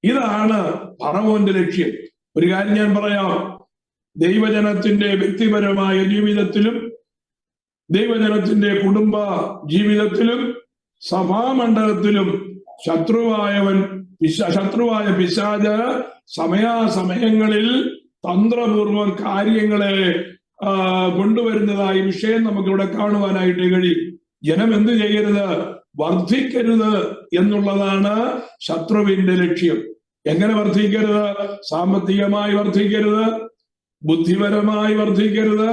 ഇതാണ് ഫറവോന്റെ ലക്ഷ്യം. ഒരു കാര്യം ഞാൻ പറയാം, ദൈവജനത്തിന്റെ വ്യക്തിപരമായ ജീവിതത്തിലും ദൈവജനത്തിന്റെ കുടുംബ ജീവിതത്തിലും സഭാമണ്ഡലത്തിലും ശത്രുവായ പിശാച് സമയാസമയങ്ങളിൽ തന്ത്രപൂർവം കാര്യങ്ങളെ കൊണ്ടുവരുന്നതായി വിഷയം നമുക്കിവിടെ കാണുവാനായിട്ട് കഴിയും. ജനം എന്ത് ചെയ്യരുത്? വർദ്ധിക്കരുത് എന്നുള്ളതാണ് ശത്രുവിന്റെ ലക്ഷ്യം. എങ്ങനെ വർദ്ധിക്കരുത്? സാമ്പത്തികമായി വർദ്ധിക്കരുത്, ബുദ്ധിപരമായി വർദ്ധിക്കരുത്,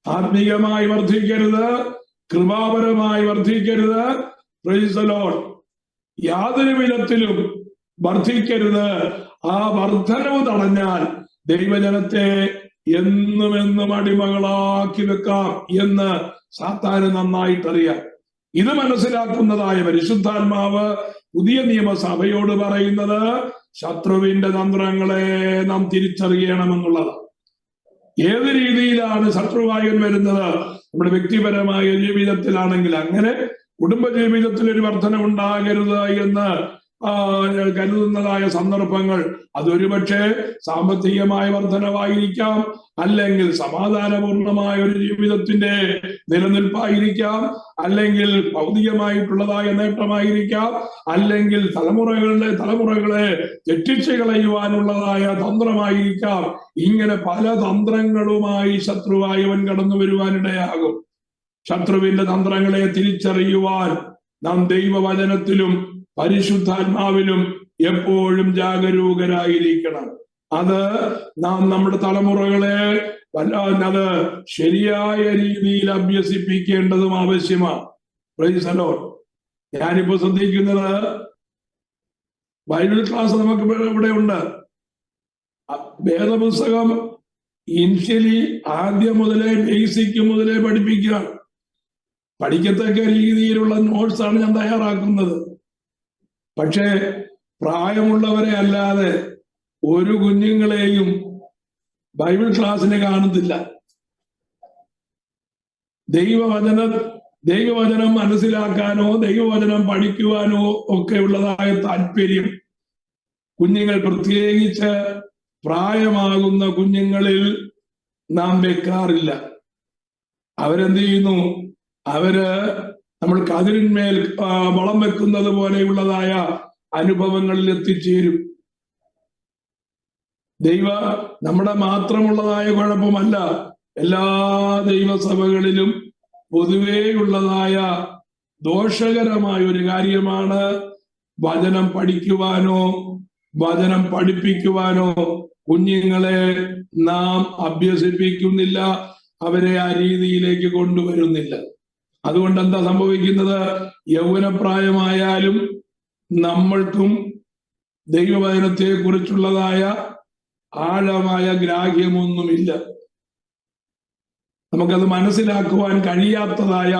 ആത്മീയമായി വർദ്ധിക്കരുത്, കൃപാപരമായി വർദ്ധിക്കരുത്. Praise the Lord. യാതൊരു വിധത്തിലും വർദ്ധിക്കരുത്. ആ വർധനവ് തടഞ്ഞാൽ ദൈവജനത്തെ എന്നും അടിമകളാക്കി വെക്കാം എന്ന് സാത്താന് നന്നായിട്ടറിയാം. ഇത് മനസ്സിലാക്കുന്നതായ പരിശുദ്ധാത്മാവ് പുതിയ നിയമസഭയോട് പറയുന്നത് ശത്രുവിന്റെ തന്ത്രങ്ങളെ നാം തിരിച്ചറിയണമെന്നുള്ളതാണ്. ഏത് രീതിയിലാണ് ശത്രുവായൻ വരുന്നത്? നമ്മുടെ വ്യക്തിപരമായ ജീവിതത്തിലാണെങ്കിൽ അങ്ങനെ, കുടുംബ ജീവിതത്തിൽ ഒരു വർധന ഉണ്ടാകരുത് എന്ന് കരുതുന്നതായ സന്ദർഭങ്ങൾ, അതൊരുപക്ഷെ സാമ്പത്തികമായ വർധനവായിരിക്കാം, അല്ലെങ്കിൽ സമാധാനപൂർണമായ ഒരു ജീവിതത്തിന്റെ നിലനിൽപ്പായിരിക്കാം, അല്ലെങ്കിൽ ഭൗതികമായിട്ടുള്ളതായ നേട്ടമായിരിക്കാം, അല്ലെങ്കിൽ തലമുറകളെ തെറ്റിച്ച് കളയുവാനുള്ളതായ തന്ത്രമായിരിക്കാം. ഇങ്ങനെ പല തന്ത്രങ്ങളുമായി ശത്രുവായവൻ കടന്നു വരുവാനിടയാകും. ശത്രുവിന്റെ തന്ത്രങ്ങളെ തിരിച്ചറിയുവാൻ നാം ദൈവവചനത്തിലും പരിശുദ്ധാത്മാവിലും എപ്പോഴും ജാഗരൂകരായിരിക്കണം. അത് നാം നമ്മുടെ തലമുറകളെ അത് ശരിയായ രീതിയിൽ അഭ്യസിപ്പിക്കേണ്ടതും ആവശ്യമാണ്. Price the Lord. ഞാനിപ്പോ ശ്രദ്ധിക്കുന്നത്, ബൈബിൾ ക്ലാസ് നമുക്ക് ഇവിടെ ഉണ്ട്. വേദപുസ്തകം ഇനിഷ്യലി ആദ്യം മുതലേ ബേസിക് മുതലേ പഠിപ്പിക്കുക. പഠിക്കത്തക്ക രീതിയിലുള്ള നോട്ട്സാണ് ഞാൻ തയ്യാറാക്കുന്നത്. പക്ഷേ പ്രായമുള്ളവരെ അല്ലാതെ ഒരു കുഞ്ഞുങ്ങളെയും ബൈബിൾ ക്ലാസ്സിന് കാണുന്നില്ല. ദൈവവചനം മനസ്സിലാക്കാനോ ദൈവവചനം പഠിക്കുവാനോ ഒക്കെ ഉള്ളതായ താല്പര്യം കുഞ്ഞുങ്ങൾ, പ്രത്യേകിച്ച് പ്രായമാകുന്ന കുഞ്ഞുങ്ങളിൽ നാം വെക്കാറില്ല. അവരെന്ത് ചെയ്യുന്നു? അവര് നമ്മൾ കതിരിന്മേൽ വളം വെക്കുന്നത് പോലെയുള്ളതായ അനുഭവങ്ങളിൽ എത്തിച്ചേരും. നമ്മുടെ മാത്രമുള്ളതായ കുഴപ്പമല്ല, എല്ലാ ദൈവസഭകളിലും പൊതുവേയുള്ളതായ ദോഷകരമായ ഒരു കാര്യമാണ് വചനം പഠിക്കുവാനോ വചനം പഠിപ്പിക്കുവാനോ കുഞ്ഞുങ്ങളെ നാം അഭ്യസിപ്പിക്കുന്നില്ല, അവരെ ആ രീതിയിലേക്ക് കൊണ്ടുവരുന്നില്ല. അതുകൊണ്ട് എന്താ സംഭവിക്കുന്നത്? യൗവനപ്രായമായാലും നമ്മൾക്കും ദൈവവചനത്തെ കുറിച്ചുള്ളതായ ആഴമായ ഗ്രാഹ്യമൊന്നുമില്ല. നമുക്കത് മനസ്സിലാക്കുവാൻ കഴിയാത്തതായ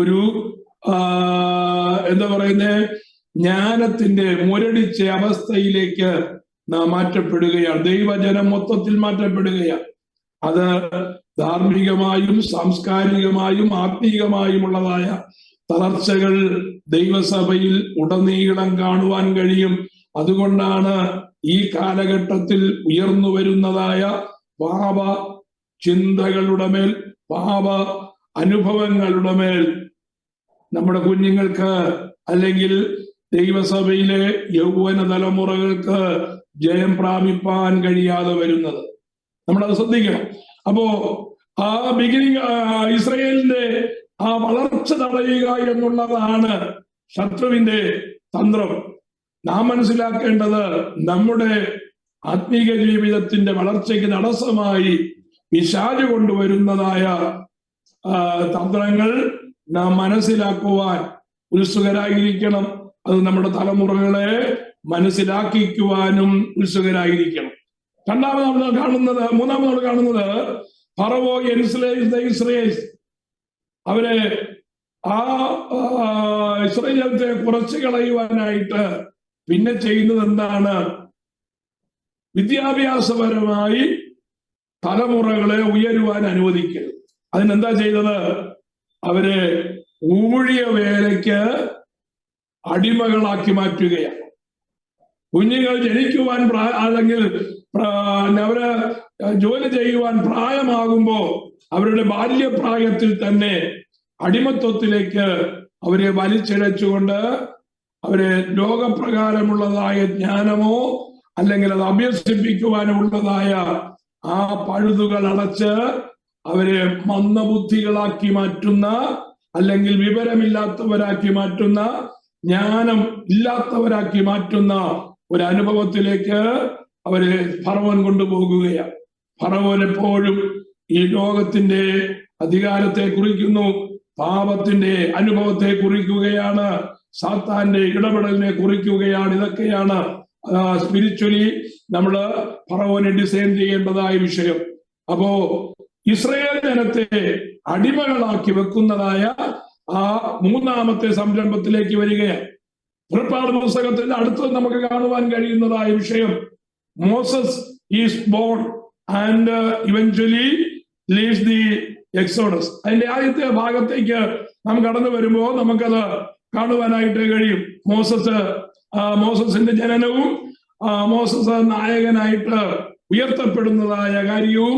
ഒരു എന്താ പറയുന്നേ, ജ്ഞാനത്തിന്റെ മുരടിച്ച അവസ്ഥയിലേക്ക് നാം മാറ്റപ്പെടുകയാണ്. ദൈവജനം മൊത്തത്തിൽ മാറ്റപ്പെടുകയാണ്. അത് ധാർമ്മികമായും സാംസ്കാരികമായും ആത്മീകമായുമുള്ളതായ തളർച്ചകൾ ദൈവസഭയിൽ ഉടനീളം കാണുവാൻ കഴിയും. അതുകൊണ്ടാണ് ഈ കാലഘട്ടത്തിൽ ഉയർന്നു വരുന്നതായ പാപ ചിന്തകളുടെ മേൽ, പാപ അനുഭവങ്ങളുടെ മേൽ നമ്മുടെ കുഞ്ഞുങ്ങൾക്ക് അല്ലെങ്കിൽ ദൈവസഭയിലെ യൗവന തലമുറകൾക്ക് ജയം പ്രാപിപ്പാൻ കഴിയാതെ വരുന്നത്. നമ്മളത് ശ്രദ്ധിക്കണം. അപ്പോ ആ ബിഗിനിങ്, ഇസ്രയേലിന്റെ ആ വളർച്ച തടയുക എന്നുള്ളതാണ് ശത്രുവിന്റെ തന്ത്രം. നാം മനസ്സിലാക്കേണ്ടത്, നമ്മുടെ ആത്മീക ജീവിതത്തിന്റെ വളർച്ചയ്ക്ക് തടസ്സമായി പിശാച് കൊണ്ടുവരുന്നതായ തന്ത്രങ്ങൾ നാം മനസ്സിലാക്കുവാൻ ഉത്സുകരായിരിക്കണം. അത് നമ്മുടെ തലമുറകളെ മനസ്സിലാക്കിക്കുവാനും ഉത്സുകരായിരിക്കണം. മൂന്നാമത് നമ്മൾ കാണുന്നത് ഫറവോ ഇസ്രയേൽസ് അവരെ ഇസ്രയേലത്തെ കുറച്ചു കളയുവാനായിട്ട് പിന്നെ ചെയ്യുന്നത് എന്താണ്? വിദ്യാഭ്യാസപരമായി തലമുറകളെ ഉയരുവാൻ അനുവദിക്കരുത്. അതിനെന്താ ചെയ്തത്? അവരെ ഊഴിയ വേലയ്ക്ക് അടിമകളാക്കി മാറ്റുകയാണ്. കുഞ്ഞുങ്ങൾ ജനിക്കുവാൻ അല്ലെങ്കിൽ അവര് ജോലി ചെയ്യുവാൻ പ്രായമാകുമ്പോ അവരുടെ ബാല്യപ്രായത്തിൽ തന്നെ അടിമത്വത്തിലേക്ക് അവരെ വലിച്ചിഴച്ചുകൊണ്ട് അവരെ ലോകപ്രകാരമുള്ളതായ ജ്ഞാനമോ അല്ലെങ്കിൽ അത് അഭ്യസിപ്പിക്കുവാനുള്ളതായ ആ പഴുതുകൾ അടച്ച് അവരെ മന്ദബുദ്ധികളാക്കി മാറ്റുന്ന, അല്ലെങ്കിൽ വിവരമില്ലാത്തവരാക്കി മാറ്റുന്ന, ജ്ഞാനം ഇല്ലാത്തവരാക്കി മാറ്റുന്ന ഒരു അനുഭവത്തിലേക്ക് അവരെ ഫറവോൻ കൊണ്ടുപോകുകയാണ്. ഫറവോൻ എപ്പോഴും ഈ ലോകത്തിന്റെ അധികാരത്തെ കുറിക്കുന്നു, പാപത്തിന്റെ അനുഭവത്തെ കുറിക്കുകയാണ്, സാത്താന്റെ ഇടപെടലിനെ കുറിക്കുകയാണ്. ഇതൊക്കെയാണ് സ്പിരിച്വലി നമ്മള് ഫറവോനെ ഡിസൈൻ ചെയ്യേണ്ടതായ വിഷയം. അപ്പോ ഇസ്രയേൽ ജനത്തെ അടിമകളാക്കി വെക്കുന്നതായ ആ മൂന്നാമത്തെ സംരംഭത്തിലേക്ക് വരികയാണ്. പുറപ്പാട് പുസ്തകത്തിന്റെ അടുത്ത് നമുക്ക് കാണുവാൻ കഴിയുന്നതായ വിഷയം, Moses is born and eventually leads the Exodus. അതിന്റെ ആദ്യത്തെ ഭാഗത്തേക്ക് നാം കടന്നു വരുമ്പോൾ നമുക്കത് കാണുവാനായിട്ട് കഴിയും. മോസസിന്റെ ജനനവും മോസസ് നായകനായിട്ട് ഉയർത്തപ്പെടുന്നതായ കാര്യവും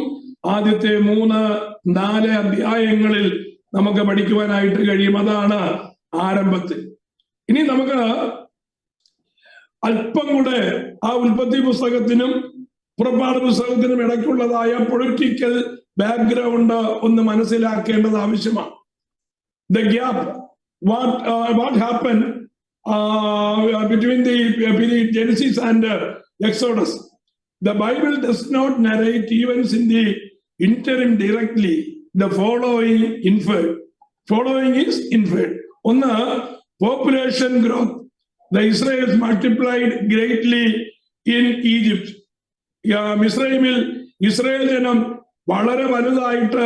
ആദ്യത്തെ 3-4 അധ്യായങ്ങളിൽ നമുക്ക് പഠിക്കുവാനായിട്ട് കഴിയും. അതാണ് ആരംഭത്തിൽ. ഇനി നമുക്ക് അല്പം കൂടെ ആ ഉൽപ്പത്തി പുസ്തകത്തിനും പുറപ്പാട് പുസ്തകത്തിനും ഇടയ്ക്കുള്ളതായ പൊളിറ്റിക്കൽ ബാക്ക്ഗ്രൗണ്ട് ഒന്ന് മനസ്സിലാക്കേണ്ടത് ആവശ്യമാണ്. The gap, what happened between the period Genesis and Exodus. The Bible does not narrate events in the interim directly. The following is inferred. ഒന്ന്, population growth. The Israelites multiplied greatly in Egypt. മിസ്രൈമിൽ Israel ജനം വളരെ വലുതായിട്ട്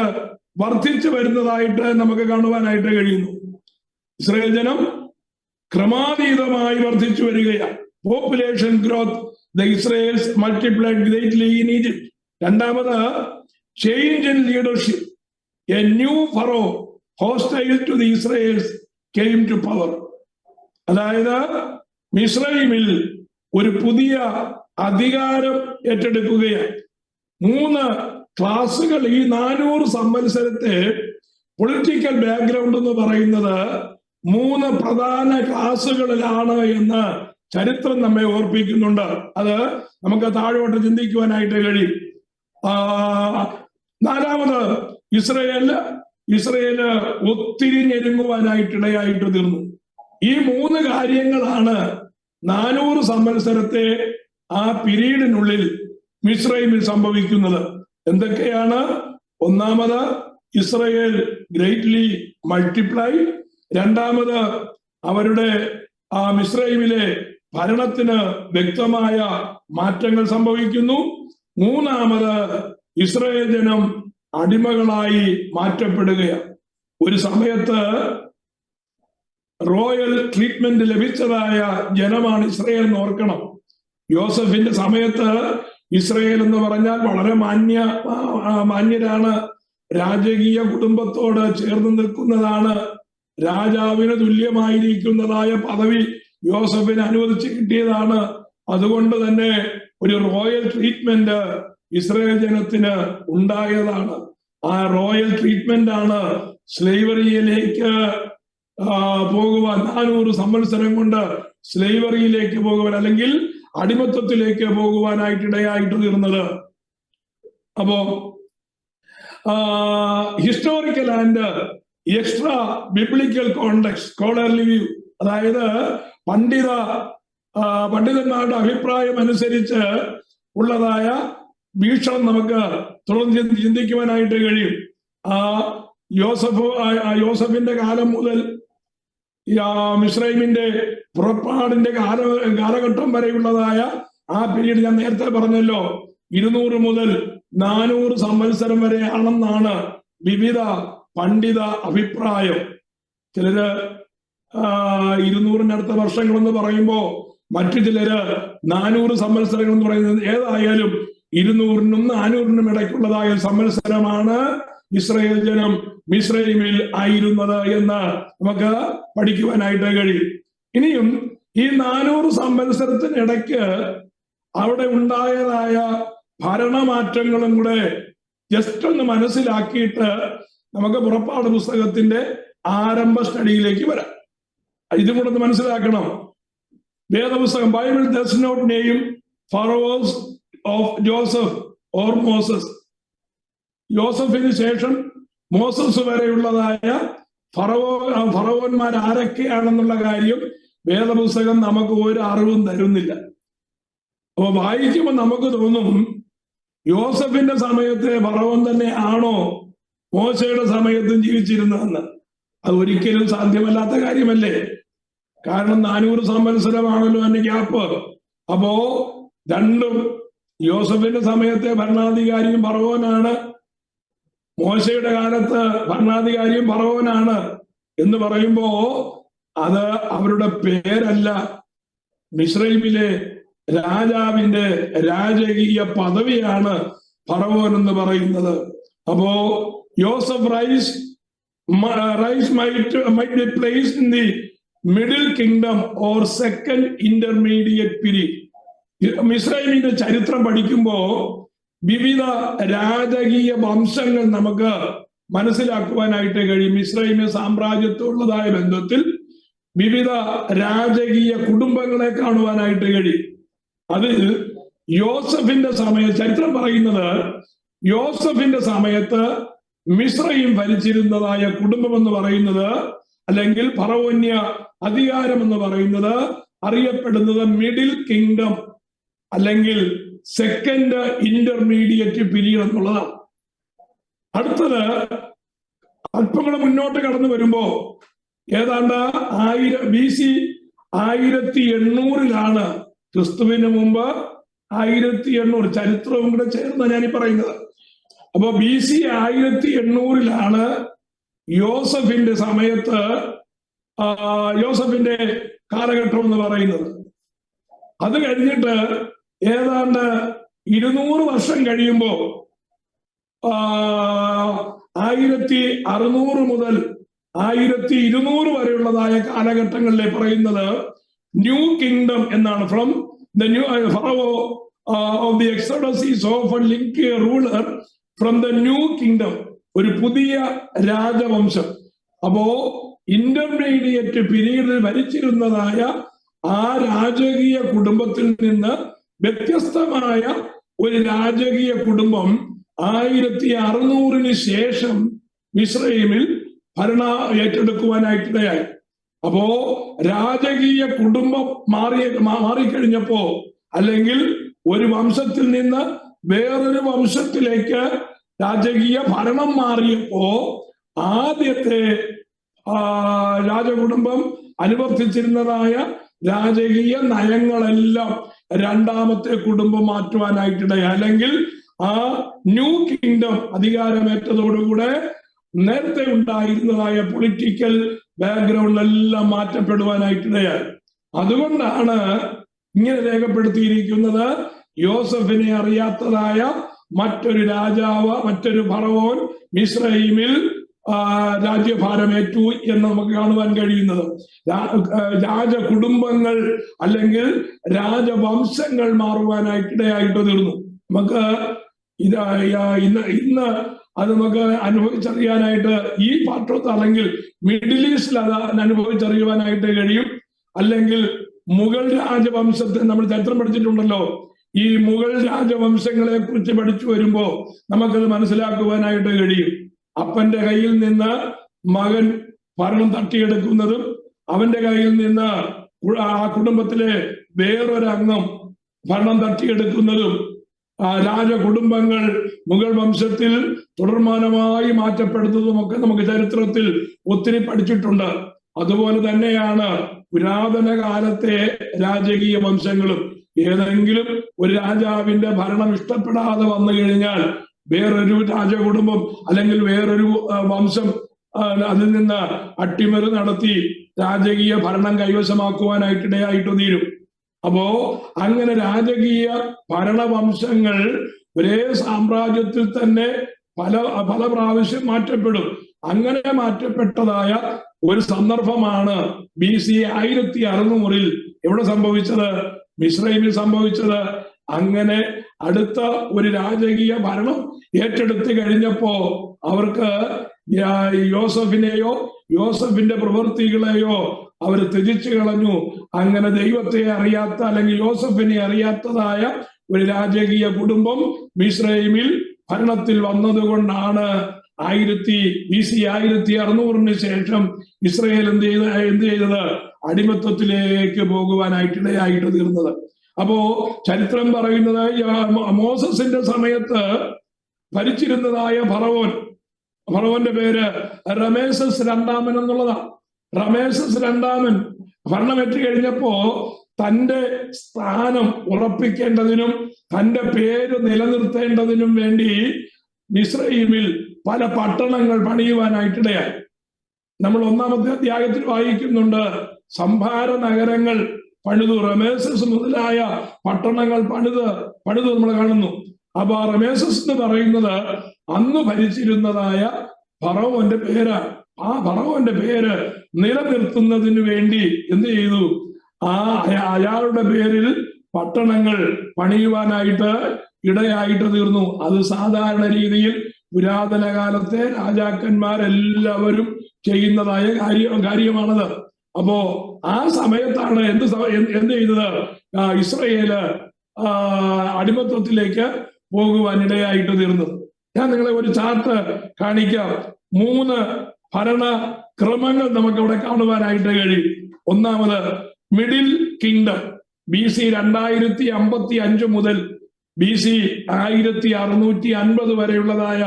വർദ്ധിച്ചു വരുന്നതായിട്ട് നമുക്ക് കാണുവാനായിട്ട് കഴിയുന്നു. ഇസ്രായേൽ ജനം ക്രമാതീതമായി വർദ്ധിച്ചു വരികയാണ്. Population growth, the Israelites multiplied greatly in Egypt. രണ്ടാമത്, change in leadership. A new Pharaoh hostile to the Israelites came to power. അതായത് മിസ്രൈമിൽ ഒരു പുതിയ അധികാരം ഏറ്റെടുക്കുകയാണ്. 3 ക്ലാസുകൾ ഈ 400 സംവത്സരത്തെ പൊളിറ്റിക്കൽ ബാക്ക്ഗ്രൗണ്ട് എന്ന് പറയുന്നത് 3 പ്രധാന ക്ലാസുകളിലാണ് എന്ന് ചരിത്രം നമ്മെ ഓർപ്പിക്കുന്നുണ്ട്. അത് നമുക്ക് താഴോട്ട് ചിന്തിക്കുവാനായിട്ട് കഴിയും. 4ാമത് ഇസ്രയേല് ഒത്തിരി ഞെരുങ്ങുവാനായിട്ടിടയായിട്ട് തീർന്നു. ഈ 3 കാര്യങ്ങളാണ് 400 സംവത്സരത്തെ ആ പീരീഡിനുള്ളിൽ മിസ്രൈമിൽ സംഭവിക്കുന്നത്. എന്തൊക്കെയാണ്? ഒന്നാമത്, ഇസ്രയേൽ ഗ്രേറ്റ്ലി മൾട്ടിപ്ലൈ. രണ്ടാമത്, അവരുടെ ആ മിസ്രൈമിലെ ഭരണത്തിന് വ്യക്തമായ മാറ്റങ്ങൾ സംഭവിക്കുന്നു. മൂന്നാമത്, ഇസ്രയേൽ ജനം അടിമകളായി മാറ്റപ്പെടുകയാണ്. ഒരു സമയത്ത് റോയൽ ട്രീറ്റ്മെന്റ് ലഭിച്ചതായ ജനമാണ് ഇസ്രയേൽ എന്ന് ഓർക്കണം. യോസഫിന്റെ സമയത്ത് ഇസ്രയേൽ എന്ന് പറഞ്ഞാൽ വളരെ മാന്യരാണ്, രാജകീയ കുടുംബത്തോട് ചേർന്ന് നിൽക്കുന്നതാണ്, രാജാവിന് തുല്യമായിരിക്കുന്നതായ പദവി യോസഫിന് അനുവദിച്ച് കിട്ടിയതാണ്. അതുകൊണ്ട് തന്നെ ഒരു റോയൽ ട്രീറ്റ്മെന്റ് ഇസ്രയേൽ ജനത്തിന് ഉണ്ടായതാണ്. ആ റോയൽ ട്രീറ്റ്മെന്റ് ആണ് സ്ലേവറിയിലേക്ക് പോകുവാൻ, 400 സംവത്സരം കൊണ്ട് സ്ലേവറിയിലേക്ക് പോകുവാൻ അല്ലെങ്കിൽ അടിമത്വത്തിലേക്ക് പോകുവാനായിട്ടിടയായിട്ട് തീർന്നത്. അപ്പോ historical and extra biblical context, scholarly view, അതായത് പണ്ഡിതന്മാരുടെ അഭിപ്രായം അനുസരിച്ച് ഉള്ളതായ വീക്ഷണം നമുക്ക് തുടർന്ന് ചിന്തിക്കുവാനായിട്ട് കഴിയും. യോസഫിന്റെ കാലം മുതൽ മിസ്രൈമിന്റെ പുറപ്പാടിന്റെ കാലഘട്ടം വരെയുള്ളതായ ആ പീരീഡ് ഞാൻ നേരത്തെ പറഞ്ഞല്ലോ, 200 മുതൽ 400 സംവത്സരം വരെ ആണെന്നാണ് വിവിധ പണ്ഡിത അഭിപ്രായം. ചിലര് 200-നടുത്ത വർഷങ്ങളെന്ന് പറയുമ്പോ മറ്റു ചിലര് 400 സംവത്സരങ്ങൾ എന്ന് പറയുന്നത്. ഏതായാലും 200-നും 400-നും ഇടയ്ക്കുള്ളതായ സംവത്സരമാണ് ഇസ്രയേൽ ജനം മിസ്രൈമിൽ ആയിരുന്നത് എന്ന് നമുക്ക് പഠിക്കുവാനായിട്ട് കഴിയും. ഇനിയും ഈ 400 സംവത്സരത്തിനിടയ്ക്ക് അവിടെ ഉണ്ടായതായ ഭരണമാറ്റങ്ങളും കൂടെ ജസ്റ്റ് ഒന്ന് മനസ്സിലാക്കിയിട്ട് നമുക്ക് പുറപ്പാട് പുസ്തകത്തിന്റെ ആരംഭ സ്റ്റഡിയിലേക്ക് വരാം. ഇതും കൂടെ ഒന്ന് മനസ്സിലാക്കണം. വേദപുസ്തകം Bible does not name Pharaohs of Joseph or Moses. യോസഫിന് ശേഷം മോസസ് വരെയുള്ളതായ ഫറവോന്മാർ ആരൊക്കെയാണെന്നുള്ള കാര്യം വേദപുസ്തകം നമുക്ക് ഒരു അറിവും തരുന്നില്ല. അപ്പൊ വായിക്കുമ്പോൾ നമുക്ക് തോന്നും യോസഫിന്റെ സമയത്തെ ഫറവോൻ തന്നെ ആണോ മോശയുടെ സമയത്തും ജീവിച്ചിരുന്നതെന്ന്. അത് ഒരിക്കലും സാധ്യമല്ലാത്ത കാര്യമല്ലേ. കാരണം 400 സംവത്സരമാണല്ലോ അതിന്റെ ഗ്യാപ്പ്. അപ്പോ രണ്ടും, യോസഫിന്റെ സമയത്തെ ഭരണാധികാരിയും ഫറവോനാണ്, മോശയുടെ കാലത്ത് ഭരണാധികാരിയും ഫറവോനാണ് എന്ന് പറയുമ്പോ അത് അവരുടെ പേരല്ല, മിസ്രൈമിലെ രാജാവിന്റെ രാജകീയ പദവിയാണ് ഫറവോൻ എന്ന് പറയുന്നത്. അപ്പോ യോസഫ് rice might be placed in the middle kingdom or second intermediate period. മിസ്രൈമിന്റെ ചരിത്രം പഠിക്കുമ്പോ വിവിധ രാജകീയ വംശങ്ങൾ നമുക്ക് മനസ്സിലാക്കുവാനായിട്ട് കഴിയും. മിസ്രൈമി സാമ്രാജ്യത്തോടുള്ളതായ ബന്ധത്തിൽ വിവിധ രാജകീയ കുടുംബങ്ങളെ കാണുവാനായിട്ട് കഴിയും. അതിൽ യോസഫിന്റെ ചരിത്രം പറയുന്നത്, യോസഫിന്റെ സമയത്ത് മിസ്രൈം ഭരിച്ചിരുന്നതായ കുടുംബം എന്ന് പറയുന്നത്, അല്ലെങ്കിൽ ഫറവോന്യ അധികാരം എന്ന് പറയുന്നത് അറിയപ്പെടുന്നത് മിഡിൽ കിങ്ഡം അല്ലെങ്കിൽ സെക്കൻഡ് ഇന്റർമീഡിയറ്റ് പീരീഡ് എന്നുള്ളതാണ്. അടുത്തത് അല്പങ്ങൾ മുന്നോട്ട് കടന്നു വരുമ്പോ ഏതാണ്ട് BC 1800 ക്രിസ്തുവിന് മുമ്പ് 1800, ചരിത്രവും കൂടെ ചേർന്ന് ഞാനീ പറയുന്നത്. അപ്പൊ BC 1800 യോസഫിന്റെ സമയത്ത് യോസഫിന്റെ കാലഘട്ടം എന്ന് പറയുന്നത്. അത് കഴിഞ്ഞിട്ട് ഏതാണ്ട് 200 വർഷം കഴിയുമ്പോ 1600 മുതൽ 1200 വരെയുള്ളതായ കാലഘട്ടങ്ങളിലെ പറയുന്നത് ന്യൂ കിങ്ഡം എന്നാണ്. ഫ്രം ദ ന്യൂ ഫറവോ of the exodus is often link A ruler from the new kingdom. ഒരു പുതിയ രാജവംശം. അപ്പോ ഇന്റർമീഡിയറ്റ് പീരീഡിൽ ഭരിച്ചിരുന്നതായ ആ രാജകീയ കുടുംബത്തിൽ നിന്ന് വ്യത്യസ്തമായ ഒരു രാജകീയ കുടുംബം 1600 ശേഷം മിസ്രൈമിൽ ഏറ്റെടുക്കുവാനായിട്ടിടയായി. അപ്പോ രാജകീയ കുടുംബം മാറിക്കഴിഞ്ഞപ്പോ, അല്ലെങ്കിൽ ഒരു വംശത്തിൽ നിന്ന് വേറൊരു വംശത്തിലേക്ക് രാജകീയ ഭരണം മാറിയപ്പോ, ആദ്യത്തെ രാജകുടുംബം അനുവർത്തിച്ചിരുന്നതായ രാജകീയ നയങ്ങളെല്ലാം രണ്ടാമത്തെ കുടുംബം മാറ്റുവാനായിട്ടിടയായി. അല്ലെങ്കിൽ ആ ന്യൂ കിങ്ഡം അധികാരമേറ്റതോടുകൂടെ നേരത്തെ ഉണ്ടായിരുന്നതായ പൊളിറ്റിക്കൽ ബാക്ക്ഗ്രൗണ്ട് എല്ലാം മാറ്റപ്പെടുവാനായിട്ടിടയായി. അതുകൊണ്ടാണ് ഇങ്ങനെ രേഖപ്പെടുത്തിയിരിക്കുന്നത്, യോസഫിനെ അറിയാത്തതായ മറ്റൊരു രാജാവ്, മറ്റൊരു ഫറവോൻ മിസ്രൈമിൽ രാജ്യഭാരമേറ്റു എന്ന് നമുക്ക് കാണുവാൻ കഴിയുന്നത്. രാജകുടുംബങ്ങൾ അല്ലെങ്കിൽ രാജവംശങ്ങൾ മാറുവാനായിട്ടിടയായിട്ട് തീർന്നു. നമുക്ക് ഇന്ന് അത് നമുക്ക് അനുഭവിച്ചറിയാനായിട്ട് ഈ പാർട്ടോത്ത് അല്ലെങ്കിൽ മിഡിൽ ഈസ്റ്റിൽ അത് അനുഭവിച്ചറിയുവാനായിട്ട് കഴിയും. അല്ലെങ്കിൽ മുഗൾ രാജവംശത്തെ നമ്മൾ ചരിത്രം പഠിച്ചിട്ടുണ്ടല്ലോ. ഈ മുഗൾ രാജവംശങ്ങളെ കുറിച്ച് പഠിച്ചു വരുമ്പോ നമുക്കത് മനസ്സിലാക്കുവാനായിട്ട് കഴിയും. അപ്പന്റെ കയ്യിൽ നിന്ന് മകൻ ഭരണം തട്ടിയെടുക്കുന്നതും, അവന്റെ കയ്യിൽ നിന്ന് ആ കുടുംബത്തിലെ വേറൊരംഗം ഭരണം തട്ടിയെടുക്കുന്നതും, രാജകുടുംബങ്ങൾ മുഗൾ വംശത്തിൽ തുടർമാനമായി മാറ്റപ്പെടുന്നതും ഒക്കെ നമുക്ക് ചരിത്രത്തിൽ ഒത്തിരി പഠിച്ചിട്ടുണ്ട്. അതുപോലെ തന്നെയാണ് പുരാതന കാലത്തെ രാജകീയ വംശങ്ങളും. ഏതെങ്കിലും ഒരു രാജാവിന്റെ ഭരണം ഇഷ്ടപ്പെടാതെ വന്നു കഴിഞ്ഞാൽ വേറൊരു രാജകുടുംബം അല്ലെങ്കിൽ വേറൊരു വംശം അതിൽ നിന്ന് അട്ടിമറി നടത്തി രാജകീയ ഭരണം കൈവശമാക്കുവാനായിട്ടിടയായിട്ട് തീരും. അപ്പോ അങ്ങനെ രാജകീയ ഭരണവംശങ്ങൾ ഒരേ സാമ്രാജ്യത്തിൽ തന്നെ പല പ്രാവശ്യം മാറ്റപ്പെടും. അങ്ങനെ മാറ്റപ്പെട്ടതായ ഒരു സന്ദർഭമാണ് BC 1600 എവിടെ സംഭവിച്ചത്? മിസ്രൈമിൽ സംഭവിച്ചത്. അങ്ങനെ അടുത്ത ഒരു രാജകീയ ഭരണം ഏറ്റെടുത്ത് കഴിഞ്ഞപ്പോ അവർക്ക് യോസഫിനെയോ യോസഫിന്റെ പ്രവൃത്തികളെയോ അവർ ത്യജിച്ചു കളഞ്ഞു. അങ്ങനെ ദൈവത്തെ അറിയാത്ത അല്ലെങ്കിൽ യോസഫിനെ അറിയാത്തതായ ഒരു രാജകീയ കുടുംബം മിസ്രൈമിൽ ഭരണത്തിൽ വന്നതുകൊണ്ടാണ് BC 1600 ശേഷം ഇസ്രയേൽ എന്ത് ചെയ്തത്? അടിമത്തത്തിലേക്ക് പോകുവാനായിട്ടിടയായിട്ട് തീർന്നത്. അപ്പോ ചരിത്രം പറയുന്നത് മോസസിന്റെ സമയത്ത് ഭരിച്ചിരുന്നതായ ഫറവോന്റെ പേര് റമേസസ് രണ്ടാമൻ എന്നുള്ളതാണ്. റമേസസ് രണ്ടാമൻ ഭരണമേറ്റ് കഴിഞ്ഞപ്പോ തന്റെ സ്ഥാനം ഉറപ്പിക്കേണ്ടതിനും തന്റെ പേര് നിലനിർത്തേണ്ടതിനും വേണ്ടി മിസ്രൈമിൽ പല പട്ടണങ്ങൾ പണിയുവാനായിട്ടിടയായി. നമ്മൾ 1-ാമത്തെ അധ്യായത്തിൽ വായിക്കുന്നുണ്ട്, സംഭാര നഗരങ്ങൾ പണിതു, റമേസസ് മുതലായ പട്ടണങ്ങൾ പണിത് നമ്മൾ കാണുന്നു. അപ്പൊ റമേസസ് എന്ന് പറയുന്നത് അന്ന് ഭരിച്ചിരുന്നതായ ഫറവോന്റെ പേരാണ്. ആ ഫറവോന്റെ പേര് നിലനിർത്തുന്നതിന് വേണ്ടി എന്ത് ചെയ്തു? അയാളുടെ പേരിൽ പട്ടണങ്ങൾ പണിയുവാനായിട്ട് ഇടയായിട്ട് തീർന്നു. അത് സാധാരണ രീതിയിൽ പുരാതന കാലത്തെ രാജാക്കന്മാരെല്ലാവരും ചെയ്യുന്നതായ കാര്യമാണത്. അപ്പോ ആ സമയത്താണ് എന്ത് ചെയ്തത്? ഇസ്രയേല് അടിമത്വത്തിലേക്ക് പോകുവാനിടയായിട്ട് തീർന്നത്. ഞാൻ നിങ്ങളെ ഒരു ചാർട്ട് കാണിക്കാം. 3 ഭരണക്രമങ്ങൾ നമുക്ക് ഇവിടെ കാണുവാനായിട്ട് കഴിയും. ഒന്നാമത് മിഡിൽ കിങ്ഡം. BC 2055 മുതൽ BC 1650 വരെയുള്ളതായ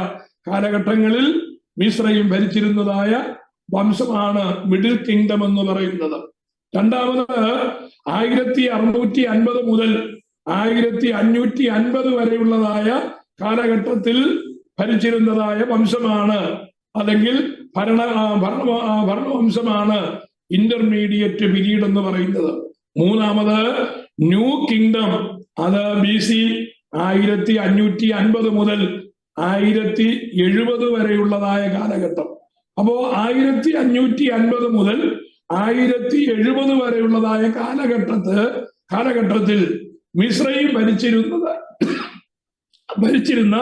കാലഘട്ടങ്ങളിൽ മിസ്രൈം ഭരിച്ചിരുന്നതായ വംശമാണ് മിഡിൽ കിങ്ഡം എന്ന് പറയുന്നത്. രണ്ടാമത് 1650 മുതൽ 1550 വരെയുള്ളതായ കാലഘട്ടത്തിൽ ഭരിച്ചിരുന്നതായ വംശമാണ്, അല്ലെങ്കിൽ ഭരണവംശമാണ് ഇന്റർമീഡിയറ്റ് പീരീഡ് എന്ന് പറയുന്നത്. മൂന്നാമത് ന്യൂ കിങ്ഡം. അത് BC 1550 മുതൽ 1070 വരെയുള്ളതായ കാലഘട്ടം. അപ്പോ 1550 മുതൽ 1070 വരെയുള്ളതായ കാലഘട്ടത്തിൽ മിസ്രൈം ഭരിച്ചിരുന്ന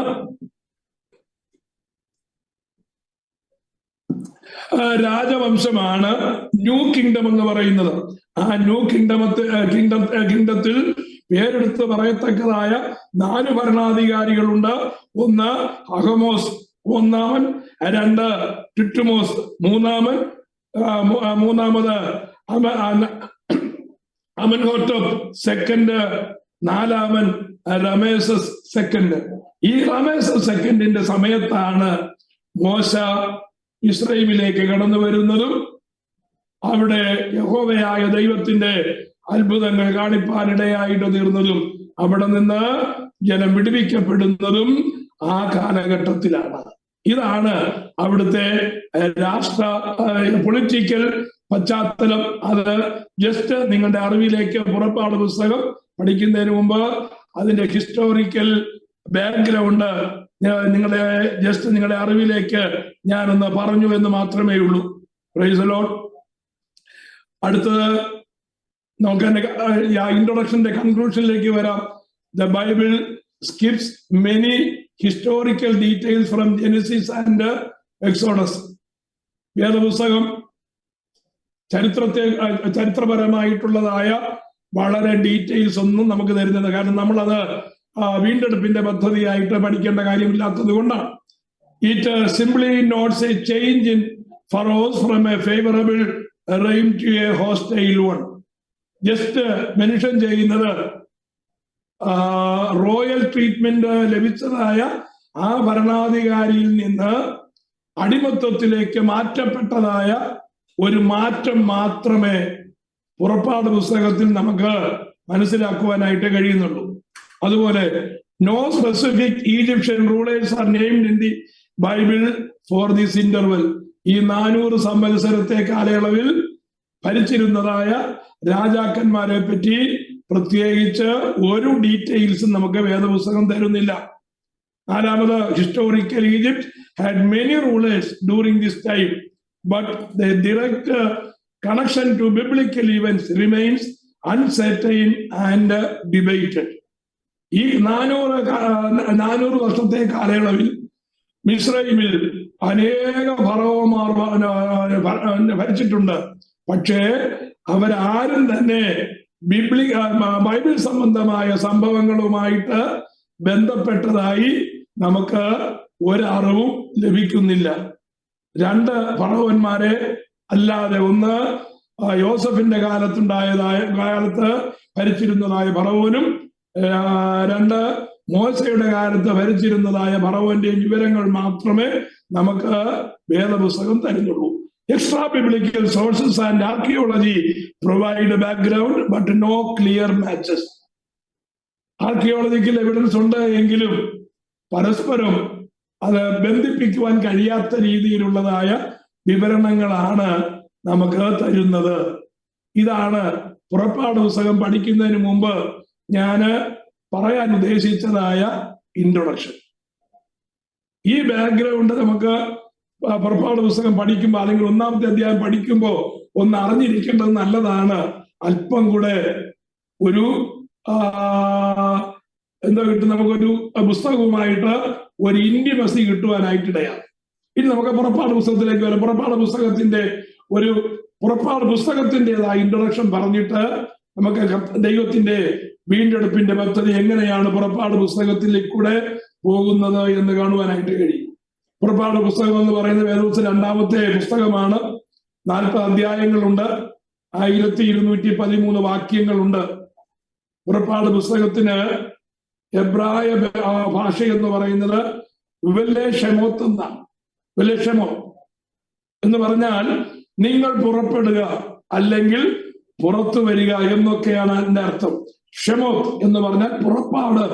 രാജവംശമാണ് ന്യൂ കിങ്ഡം എന്ന് പറയുന്നത്. ആ ന്യൂ കിങ്ഡത്തിൽ പേരെടുത്ത് പറയത്തക്കതായ 4 ഭരണാധികാരികളുണ്ട്. ഒന്ന് അഹമോസ് ഒന്നാമൻ, 2 ടിറ്റുമോസ് മൂന്നാമത് അമൻഹോട്ടപ്പ് സെക്കൻഡ്, 4-മൻ റമേസസ് സെക്കൻഡ്. ഈ റമേസസ് സെക്കൻഡിന്റെ സമയത്താണ് മോശ ഇസ്രയേലിലേക്ക് കടന്നു വരുന്നതും അവിടെ യഹോവയായ ദൈവത്തിന്റെ അത്ഭുതങ്ങൾ കാണിപ്പാനിടയായിട്ട് തീർന്നതും അവിടെ നിന്ന് ജനം വിടുവിക്കപ്പെടുന്നതും ആ കാലഘട്ടത്തിലാണ്. ഇതാണ് അവിടുത്തെ രാഷ്ട്ര പൊളിറ്റിക്കൽ പശ്ചാത്തലം. അത് ജസ്റ്റ് നിങ്ങളുടെ അറിവിലേക്ക് പുറപ്പാട് പുസ്തകം പഠിക്കുന്നതിന് മുമ്പ് അതിന്റെ ഹിസ്റ്റോറിക്കൽ ബാക്ക്ഗ്രൗണ്ട് നിങ്ങളുടെ അറിവിലേക്ക് ഞാനൊന്ന് പറഞ്ഞു എന്ന് മാത്രമേ ഉള്ളൂ. Price the Lord. അടുത്തത് നമുക്ക് ഇൻട്രൊഡക്ഷന്റെ കൺക്ലൂഷനിലേക്ക് വരാം. The Bible skips many historical details from Genesis and exodus. വേദപുസ്തകം ചരിത്രപരമായിട്ടുള്ളതായ വളരെ ഡീറ്റെയിൽസ് ഒന്നും നമുക്ക് തരുന്നത്. കാരണം നമ്മളത് വീണ്ടെടുപ്പിന്റെ പദ്ധതിയായിട്ട് പഠിക്കേണ്ട കാര്യമില്ലാത്തത് കൊണ്ടാണ്. It simply notes a change in Pharaohs from a favourable regime to a hostile one. Just mention ചെയ്യുന്നത് റോയൽ ട്രീറ്റ്മെന്റ് ലഭിച്ചതായ ആ ഭരണാധികാരിയിൽ നിന്ന് അടിമത്വത്തിലേക്ക് മാറ്റപ്പെട്ടതായ ഒരു മാറ്റം മാത്രമേ പുറപ്പാട് പുസ്തകത്തിൽ നമുക്ക് മനസ്സിലാക്കുവാനായിട്ട് കഴിയുന്നുള്ളൂ. അതുപോലെ no specific Egyptian rulers are named in the Bible for this interval. ഈ 400 സംവത്സരത്തെ കാലയളവിൽ ഭരിച്ചിരുന്നതായ രാജാക്കന്മാരെ പറ്റി പ്രത്യേകിച്ച് ഒരു ഡീറ്റെയിൽസും നമുക്ക് വേദപുസ്തകം തരുന്നില്ല. 4-മത് historical Egypt had many rulers during this time, but the direct connection to biblical events remains uncertain and debated. ഈ 400 വർഷത്തെ കാലയളവിൽ മിസ്രൈമിൽ അനേക ഫറവോമാർ ഭരിച്ചിട്ടുണ്ട്. പക്ഷേ അവരാരും തന്നെ ബൈബിൾ സംബന്ധമായ സംഭവങ്ങളുമായിട്ട് ബന്ധപ്പെട്ടതായി നമുക്ക് ഒരറിവും ലഭിക്കുന്നില്ല. 2 ഫറവോന്മാരെ അല്ലാതെ, ഒന്ന് യോസഫിന്റെ കാലത്ത് ഭരിച്ചിരുന്നതായ ഫറവോനും 2 മോശയുടെ കാലത്ത് ഭരിച്ചിരുന്നതായ ഫറവോന്റെ വിവരങ്ങൾ മാത്രമേ നമുക്ക് വേദപുസ്തകം തരുന്നുള്ളൂ. Extra biblical sources and archaeology provide a background but no clear matches. Archaeological evidence ഉണ്ട് എങ്കിലും പരസ്പരം അത് ബന്ധിപ്പിക്കുവാൻ കഴിയാത്ത രീതിയിലുള്ളതായ വിവരണങ്ങളാണ് നമുക്ക് തരുന്നത്. ഇതാണ് പുറപ്പാട് പുസ്തകം പഠിക്കുന്നതിന് മുമ്പ് ഞാൻ പറയാൻ ഉദ്ദേശിച്ചതായ ഇൻട്രൊഡക്ഷൻ. ഈ ബാക്ക്ഗ്രൗണ്ട് നമുക്ക് പുറപ്പാട് പുസ്തകം പഠിക്കുമ്പോൾ അല്ലെങ്കിൽ 1-ാമത്തെ അധ്യായം പഠിക്കുമ്പോൾ ഒന്ന് അറിഞ്ഞിരിക്കേണ്ടത് നല്ലതാണ്. അല്പം കൂടെ ഒരു എന്താ കിട്ടും, നമുക്കൊരു പുസ്തകവുമായിട്ട് ഒരു ഇന്റിമസി കിട്ടുവാനായിട്ടിടയാണ്. ഇനി നമുക്ക് പുറപ്പാട് പുസ്തകത്തിലേക്ക് വരാം. പുറപ്പാട് പുസ്തകത്തിൻ്റെതായ ഇൻട്രൊഡക്ഷൻ പറഞ്ഞിട്ട് നമുക്ക് ദൈവത്തിന്റെ വീണ്ടെടുപ്പിന്റെ പദ്ധതി എങ്ങനെയാണ് പുറപ്പാട് പുസ്തകത്തിലേക്കൂടെ പോകുന്നത് എന്ന് കാണുവാനായിട്ട് കഴിയും. പുറപ്പാട് പുസ്തകം എന്ന് പറയുന്നത് വേദപുസ്തകം 2-ാമത്തെ പുസ്തകമാണ്. 40 അധ്യായങ്ങളുണ്ട്, 1213 വാക്യങ്ങളുണ്ട്. പുറപ്പാട് പുസ്തകത്തിന് എബ്രായ ഭാഷ എന്ന് പറയുന്നത് വെല്ലേഷെമോത്ത് എന്നാണ്. വെല്ലേഷെമോത്ത് എന്ന് പറഞ്ഞാൽ നിങ്ങൾ പുറപ്പെടുക അല്ലെങ്കിൽ പുറത്തു വരിക എന്നൊക്കെയാണ് അതിന്റെ അർത്ഥം. ഷെമോത്ത് എന്ന് പറഞ്ഞാൽ പുറപ്പാട്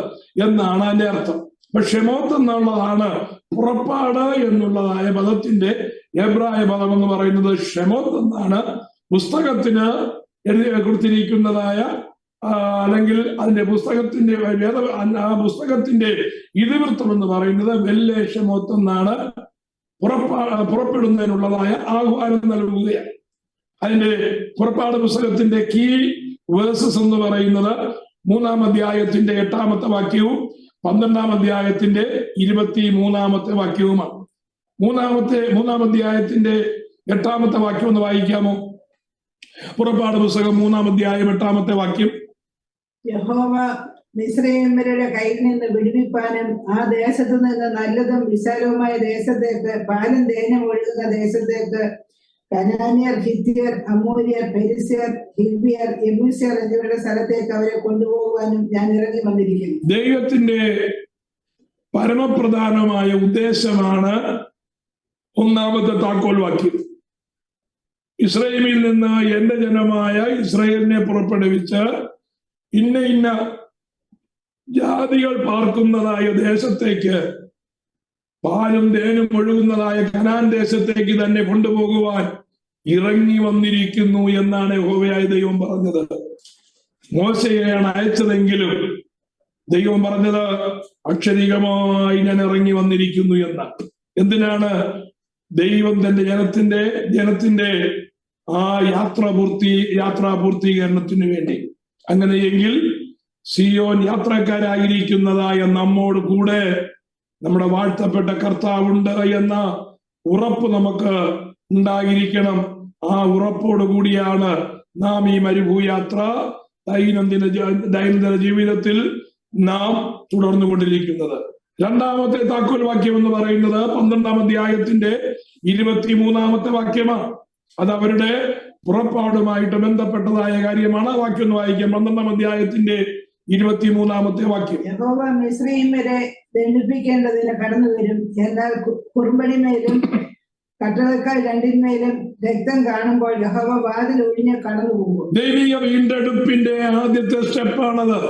എന്നാണ് അതിന്റെ അർത്ഥം. അപ്പൊ ഷെമോത്ത് എന്നുള്ളതാണ് പുറപ്പാട് എന്നുള്ളതായ പദത്തിന്റെ എബ്രായ പദം എന്ന് പറയുന്നത് ഷെമോത്ത് എന്നാണ്. പുസ്തകത്തിന് കൊടുത്തിരിക്കുന്നതായ അല്ലെങ്കിൽ അതിന്റെ പുസ്തകത്തിന്റെ ഇതിവൃത്തം എന്ന് പറയുന്നത് വെല്ലേഷെമോത്ത് എന്നാണ്. പുറപ്പെടുന്നതിനുള്ളതായ ആഹ്വാനം നൽകുകയാണ്. അതിന്റെ പുറപ്പാട് പുസ്തകത്തിന്റെ കീ വേഴ്സസ് എന്ന് പറയുന്നത് 3-ാം അധ്യായത്തിന്റെ 8-ാമത്തെ വാക്യവും 12-ാം അധ്യായത്തിന്റെ 23-ാമത്തെ വാക്യവുമാണ്. മൂന്നാം അധ്യായത്തിന്റെ 8-ാമത്തെ വാക്യം ഒന്ന് വായിക്കാമോ? പുറപ്പാട് പുസ്തകം 3-ാം അധ്യായം 8-ാമത്തെ വാക്യം. യഹോവ മിസ്രയീമ്യരുടെ കയ്യിൽ നിന്ന് വിടുവിപ്പാനും ആ ദേശത്തു നിന്ന് നല്ലതും വിശാലവുമായ ദേശത്തേക്ക്, പാലും തേനും ഒഴുകുന്ന ദേശത്തേക്ക്, കനാന്യർ, ഹിത്യർ, അമോര്യർ, പെരിസ്യർ, ഹിവ്യർ, യെബൂസ്യർ എന്നിവരുടെ സ്ഥലത്തേക്ക് അവരെ കൊണ്ടുപോകുവാനും ഞാൻ ഇറങ്ങി വന്നിരിക്കുന്നു. ദൈവത്തിന്റെ പരമപ്രധാനമായ ഉദ്ദേശമാണ് 1-ാമത്തെ താക്കോൽ വാക്യം. ഇസ്രായേലിൽ നിന്ന് എന്റെ ജനമായ ഇസ്രായേലിനെ പുറപ്പെടുവിച്ച് ഇന്ന ഇന്ന ജാതികൾ പാർക്കുന്നതായ ദേശത്തേക്ക്, പാലും തേനും ഒഴുകുന്നതായ കനാൻ ദേശത്തേക്ക് തന്നെ കൊണ്ടുപോകുവാൻ ഇറങ്ങി വന്നിരിക്കുന്നു എന്നാണ് യഹോവയായ ദൈവം പറഞ്ഞത്. മോശയെയാണ് അയച്ചതെങ്കിലും ദൈവം പറഞ്ഞത് അക്ഷരികമായി ഞാൻ ഇറങ്ങി വന്നിരിക്കുന്നു എന്നാണ്. എന്തിനാണ്? ദൈവം തന്റെ ജനത്തിന്റെ ആ യാത്രാപൂർത്തീകരണത്തിന് വേണ്ടി. അങ്ങനെയെങ്കിൽ സിയോൻ യാത്രക്കാരായിരിക്കുന്നതായ നമ്മോട് കൂടെ നമ്മുടെ വാഴ്ത്തപ്പെട്ട കർത്താവുണ്ട് എന്ന ഉറപ്പ് നമുക്ക് ഉണ്ടായിരിക്കണം. ആ ഉറപ്പോട് കൂടിയാണ് നാം ഈ മരുഭൂയാത്ര ദൈനംദിന ജീവിതത്തിൽ നാം തുടർന്നുകൊണ്ടിരിക്കുന്നത്. 2-ാമത്തെ താക്കോൽ വാക്യം എന്ന് പറയുന്നത് 12-ാം അധ്യായത്തിന്റെ 23-ാമത്തെ വാക്യമാണ്. അത് അവരുടെ പുറപ്പാടുമായിട്ട് ബന്ധപ്പെട്ടതായ കാര്യമാണ്. ആ വാക്യം ഒന്ന് വായിക്കാം. 12-ാം അധ്യായത്തിന്റെ 23-ാമത്തെ വാക്യം. യഹോവ മിസ്രയീമ്യരെ ദണ്ഡിപ്പിക്കേണ്ടതിന് കടന്നു വരും. എന്നാൽ കുറുമ്പടിമേലും കട്ടളക്കാൽ രണ്ടിന്മേലും രക്തം കാണുമ്പോൾ യഹോവ വാതിൽ ഒഴിഞ്ഞ് കടന്നു പോകും. ദൈവിക വീണ്ടെടുപ്പിന്റെ ആദ്യത്തെ സ്റ്റെപ്പാണത്.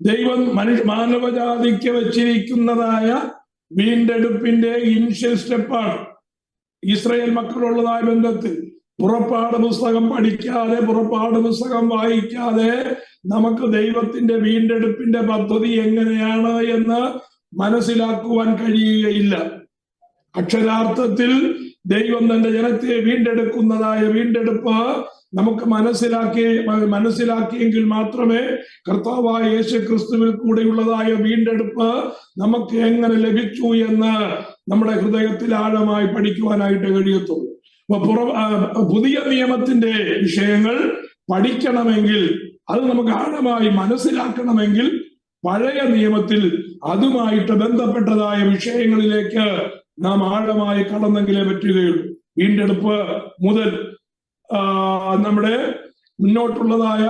ദൈവം മാനവജാതിക്ക് വെച്ചിരിക്കുന്നതായ വീണ്ടെടുപ്പിന്റെ ഇനിഷ്യൽ സ്റ്റെപ്പാണ്. ഇസ്രായേൽ മക്കളുള്ളതായ ബന്ധത്തിൽ പുറപ്പാട് പുസ്തകം പഠിക്കാതെ, പുറപ്പാട് പുസ്തകം വായിക്കാതെ നമുക്ക് ദൈവത്തിന്റെ വീണ്ടെടുപ്പിന്റെ പദ്ധതി എങ്ങനെയാണ് എന്ന് മനസ്സിലാക്കുവാൻ കഴിയുകയില്ല. അക്ഷരാർത്ഥത്തിൽ ദൈവം തന്റെ ജനത്തെ വീണ്ടെടുക്കുന്നതായ വീണ്ടെടുപ്പ് നമുക്ക് മനസ്സിലാക്കിയെങ്കിൽ മാത്രമേ കർത്താവായ യേശു ക്രിസ്തുവിൽ കൂടെയുള്ളതായ വീണ്ടെടുപ്പ് നമുക്ക് എങ്ങനെ ലഭിച്ചു എന്ന് നമ്മുടെ ഹൃദയത്തിൽ ആഴമായി പഠിക്കുവാനായിട്ട് കഴിയത്തുള്ളൂ. പുതിയ നിയമത്തിന്റെ വിഷയങ്ങൾ പഠിക്കണമെങ്കിൽ, അത് നമുക്ക് ആഴമായി മനസ്സിലാക്കണമെങ്കിൽ പഴയ നിയമത്തിൽ അതുമായിട്ട് ബന്ധപ്പെട്ടതായ വിഷയങ്ങളിലേക്ക് നാം ആഴമായി കടന്നെങ്കിലേ പറ്റുകയുള്ളൂ. വീണ്ടെടുപ്പ് മുതൽ നമ്മുടെ മുന്നോട്ടുള്ളതായ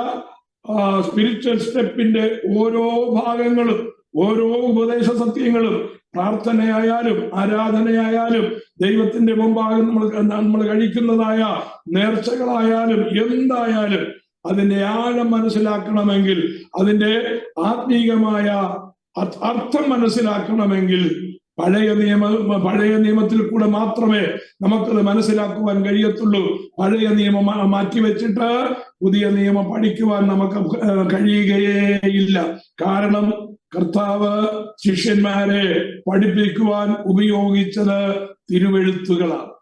സ്പിരിച്വൽ സ്റ്റെപ്പിന്റെ ഓരോ ഭാഗങ്ങളും, ഓരോ ഉപദേശ സത്യങ്ങളും, പ്രാർത്ഥനയായാലും ആരാധനയായാലും ദൈവത്തിന്റെ മുമ്പാകെ നമ്മൾ കഴിക്കുന്നതായ നേർച്ചകളായാലും എന്തായാലും അതിന്റെ ആഴം മനസ്സിലാക്കണമെങ്കിൽ, അതിന്റെ ആത്മീകമായ അർത്ഥം മനസ്സിലാക്കണമെങ്കിൽ പഴയ നിയമത്തിൽ കൂടെ മാത്രമേ നമുക്കത് മനസ്സിലാക്കുവാൻ കഴിയത്തുള്ളൂ. പഴയ നിയമം മാറ്റിവെച്ചിട്ട് പുതിയ നിയമം പഠിക്കുവാൻ നമുക്ക് കഴിയുകയേയില്ല. കാരണം കർത്താവ് ശിഷ്യന്മാരെ പഠിപ്പിക്കുവാൻ ഉപയോഗിച്ചത് തിരുവെഴുത്തുകളാണ്.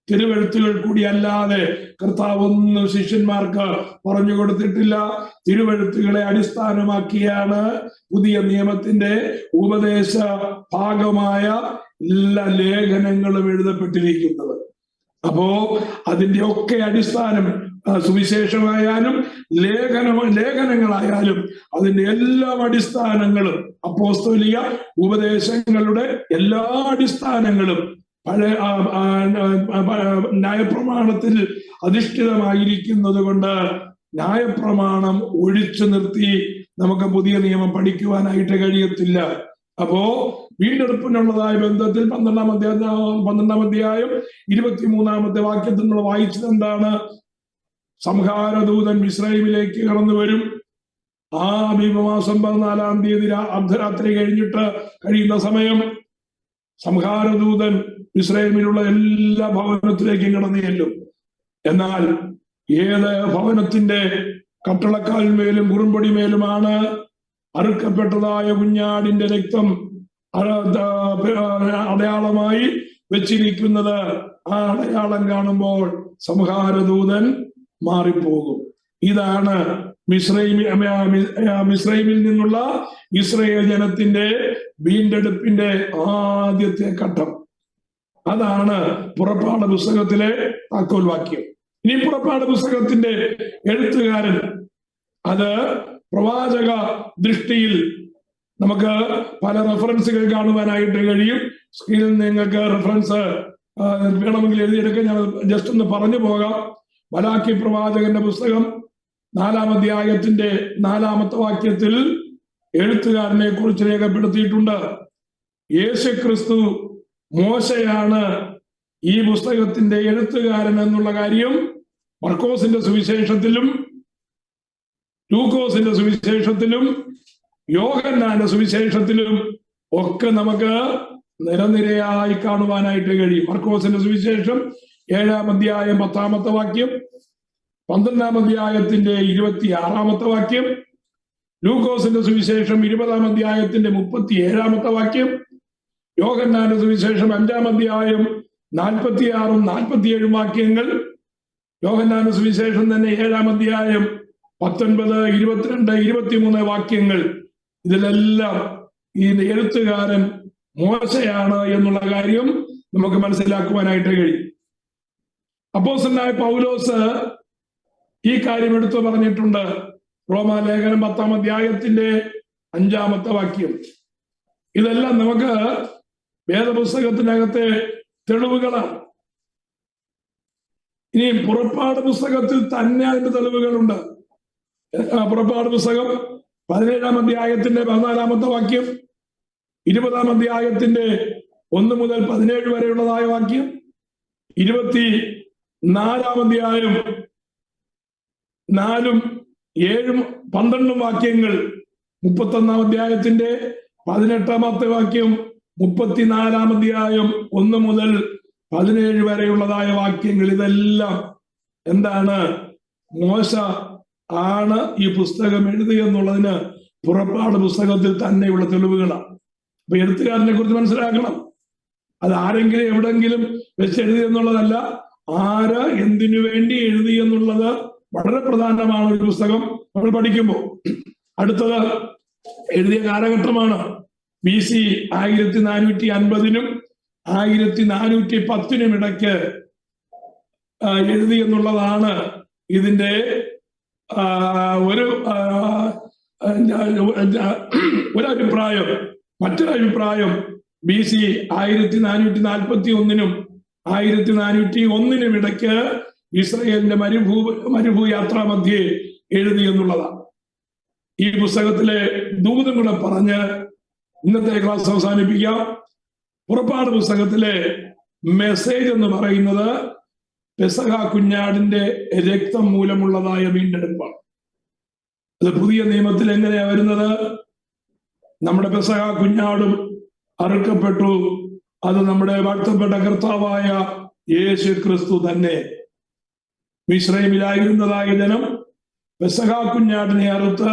തിരുവെഴുത്തുകൾ കൂടി അല്ലാതെ കർത്താവ് ഒന്നും ശിഷ്യന്മാർക്ക് പറഞ്ഞു കൊടുത്തിട്ടില്ല. തിരുവെഴുത്തുകളെ അടിസ്ഥാനമാക്കിയാണ് പുതിയ നിയമത്തിന്റെ ഉപദേശ ഭാഗമായ എല്ലാ ലേഖനങ്ങളും എഴുതപ്പെട്ടിരിക്കുന്നത്. അപ്പോ അതിന്റെ ഒക്കെ അടിസ്ഥാനം സുവിശേഷമായാലും ലേഖനങ്ങളായാലും അതിന്റെ എല്ലാ അടിസ്ഥാനങ്ങളും, അപ്പോസ്തോലിക ഉപദേശങ്ങളുടെ എല്ലാ അടിസ്ഥാനങ്ങളും പഴയ ന്യായപ്രമാണത്തിൽ അധിഷ്ഠിതമായിരിക്കുന്നത് കൊണ്ട് ന്യായപ്രമാണം ഒഴിച്ചു നിർത്തി നമുക്ക് പുതിയ നിയമം പഠിക്കുവാനായിട്ട് കഴിയത്തില്ല. അപ്പോ വീണ്ടെടുപ്പിനുള്ളതായ ബന്ധത്തിൽ 12-ാം അധ്യായം 23-ാമത്തെ വാക്യത്തിൽ നമ്മൾ വായിച്ചത് എന്താണ്? സംഹാരദൂതൻ മിസ്രയീമിലേക്ക് കടന്നു വരും. ആ മീനമാസം 14-ാം തീയതി അർദ്ധരാത്രി കഴിയുന്ന സമയം സംഹാരദൂതൻ ഇസ്രായേലിലുള്ള എല്ലാ ഭവനത്തിലേക്കും കടന്നു ചെല്ലും. എന്നാൽ ഏത് ഭവനത്തിന്റെ കട്ടളക്കാൽമേലും കുറുമ്പടിമേലുമാണ് അറുക്കപ്പെട്ടതായ കുഞ്ഞാടിന്റെ രക്തം അടയാളമായി വെച്ചിരിക്കുന്നത്, ആ അടയാളം കാണുമ്പോൾ സംഹാരദൂതൻ മാറിപ്പോകും. ഇതാണ് മിസ്രൈമിൽ നിന്നുള്ള ഇസ്രായേൽ ജനത്തിന്റെ വീണ്ടെടുപ്പിന്റെ ആദ്യത്തെ ഘട്ടം. അതാണ് പുറപ്പാട് പുസ്തകത്തിലെ താക്കോൽ വാക്യം. ഇനി പുറപ്പാട് പുസ്തകത്തിന്റെ എഴുത്തുകാരൻ, അത് പ്രവാചക ദൃഷ്ടിയിൽ നമുക്ക് പല റെഫറൻസുകൾ കാണുവാനായിട്ട് കഴിയും. സ്ക്രീനിൽ നിങ്ങൾക്ക് റെഫറൻസ് വേണമെങ്കിൽ എഴുതിയെടുക്കാൻ ഞാൻ ജസ്റ്റ് ഒന്ന് പറഞ്ഞു പോകാം. മലാക്കി പ്രവാചകന്റെ പുസ്തകം 4-ാം അധ്യായത്തിന്റെ 4-ാമത്തെ വാക്യത്തിൽ എഴുത്തുകാരനെ കുറിച്ച് രേഖപ്പെടുത്തിയിട്ടുണ്ട്. യേശുക്രിസ്തു മോശയാണ് ഈ പുസ്തകത്തിന്റെ എഴുത്തുകാരൻ എന്നുള്ള കാര്യം മർക്കോസിന്റെ സുവിശേഷത്തിലും ലൂക്കോസിന്റെ സുവിശേഷത്തിലും യോഹന്നാന്റെ സുവിശേഷത്തിലും ഒക്കെ നമുക്ക് നിരനിരയായി കാണുവാനായിട്ട് കഴിയും. മർക്കോസിന്റെ സുവിശേഷം 7-ാം അധ്യായം 10-ാമത്തെ വാക്യം, 12-ാം അധ്യായത്തിന്റെ 26-ാമത്തെ വാക്യം, ലൂക്കോസിന്റെ സുവിശേഷം 20-ാം അധ്യായത്തിന്റെ 37-ാമത്തെ വാക്യം, യോഹന്നാന്റെ സുവിശേഷം 5-ാം അധ്യായം 46-ഉം 47-ഉം വാക്യങ്ങൾ, യോഹന്നാന്റെ സുവിശേഷം തന്നെ 7-ാം അധ്യായം 19, 22, 23 വാക്യങ്ങൾ. ഇതിലെല്ലാം ഈ എഴുത്തുകാരൻ മോശയാണ് എന്നുള്ള കാര്യം നമുക്ക് മനസ്സിലാക്കുവാനായിട്ട് കഴിയും. അപ്പോസ്തലനായ പൗലോസ് ഈ കാര്യം എടുത്തു പറഞ്ഞിട്ടുണ്ട്. റോമാലേഖനം 10-ാം അധ്യായത്തിന്റെ 5-ാമത്തെ വാക്യം. ഇതെല്ലാം നമുക്ക് വേദപുസ്തകത്തിനകത്തെ തെളിവുകളാണ്. ഇനി പുറപ്പാട് പുസ്തകത്തിൽ തന്നെ അതിന്റെ തെളിവുകളുണ്ട്. പുറപ്പാട് പുസ്തകം 17-ാം അധ്യായത്തിന്റെ 14-ാമത്തെ വാക്യം, 20-ാം അധ്യായത്തിന്റെ 1 മുതൽ 17 വരെയുള്ളതായ വാക്യം, 24-ാം അധ്യായം 4-ഉം 7-ഉം 12-ഉം വാക്യങ്ങൾ, 31-ാം അധ്യായത്തിന്റെ 18-ാമത്തെ വാക്യം, 34-ാം അധ്യായം 1 മുതൽ 17 വരെയുള്ളതായ വാക്യങ്ങൾ. ഇതെല്ലാം എന്താണ്? മോശ ആണ് ഈ പുസ്തകം എഴുതിയെന്നുള്ളതിന് പുറപ്പാട് പുസ്തകത്തിൽ തന്നെയുള്ള തെളിവുകളാണ്. അപ്പൊ എഴുത്തുകാരനെ കുറിച്ച് മനസ്സിലാക്കണം. അത് ആരെങ്കിലും എവിടെങ്കിലും വെച്ച് എഴുതി എന്നുള്ളതല്ല, ആര് എന്തിനു വേണ്ടി എഴുതി എന്നുള്ളത് വളരെ പ്രധാനമാണ് ഒരു പുസ്തകം നമ്മൾ പഠിക്കുമ്പോൾ. അടുത്തത് എഴുതിയ കാലഘട്ടമാണ്. BC 1450-നും 1410-നും ഇടയ്ക്ക് എഴുതി എന്നുള്ളതാണ് ഇതിന്റെ ഒരഭിപ്രായം. മറ്റൊരഭിപ്രായം BC 1441-നും 1401-നും ഇടയ്ക്ക് ഇസ്രായേലിന്റെ മരുഭൂയാത്രാ മധ്യേ എഴുതി എന്നുള്ളതാണ്. ഈ പുസ്തകത്തിലെ ദൂതും കൂടെ പറഞ്ഞ് ഇന്നത്തെ ക്ലാസ് അവസാനിപ്പിക്കാം. പുറപ്പാട് പുസ്തകത്തിലെ മെസ്സേജ് എന്ന് പറയുന്നത് പെസഹ കുഞ്ഞാടിന്റെ രക്തം മൂലമുള്ളതായ വീണ്ടെടുപ്പാണ്. അത് പുതിയ നിയമത്തിൽ എങ്ങനെയാ വരുന്നത്? നമ്മുടെ പെസഹ കുഞ്ഞാടും അറുക്കപ്പെട്ടു. അത് നമ്മുടെ വാഴ്ത്തപ്പെട്ട കർത്താവായ യേശു ക്രിസ്തു തന്നെ. മിസ്രൈമിലായിരുന്നതായ ജനം പെസഹ കുഞ്ഞാടിനെ അറുത്ത്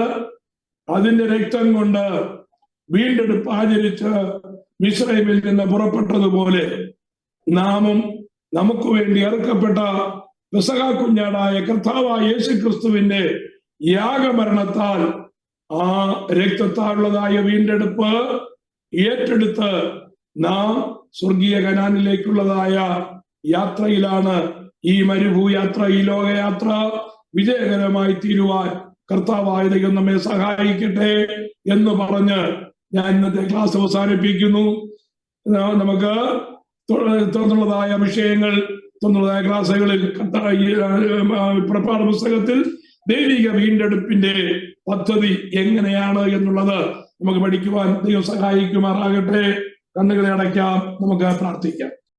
അതിന്റെ രക്തം കൊണ്ട് വീണ്ടെടുപ്പ് ആചരിച്ച് മിസ്രൈമിൽ നിന്ന് പുറപ്പെട്ടതുപോലെ നാമും നമുക്ക് വേണ്ടി അറുക്കപ്പെട്ട പെസഹ കുഞ്ഞാടായ കർത്താവായ യേശു ക്രിസ്തുവിന്റെ യാഗമരണത്താൽ ആ രക്തത്താലുള്ളതായ വീണ്ടെടുപ്പ് ഏറ്റെടുത്ത് നാം സ്വർഗീയ കനാനിലേക്കുള്ളതായ യാത്രയിലാണ്. ഈ മരുഭൂയാത്ര, ഈ ലോകയാത്ര വിജയകരമായി തീരുവാൻ കർത്താവായ ദൈവം നമ്മെ സഹായിക്കട്ടെ എന്ന് പറഞ്ഞ് ഞാൻ ഇന്നത്തെ ക്ലാസ് അവസാനിപ്പിക്കുന്നു. നമുക്ക് തുടർന്നുള്ളതായ വിഷയങ്ങൾ, തുടർന്നുള്ളതായ ക്ലാസ്സുകളിൽ പുറപ്പാട് പുസ്തകത്തിൽ ദൈവിക വീണ്ടെടുപ്പിന്റെ പദ്ധതി എങ്ങനെയാണ് എന്നുള്ളത് നമുക്ക് പഠിക്കുവാൻ ദൈവം സഹായിക്കുമാറാകട്ടെ. കണ്ണുകളെ അടയ്ക്കാം, നമുക്ക് പ്രാർത്ഥിക്കാം.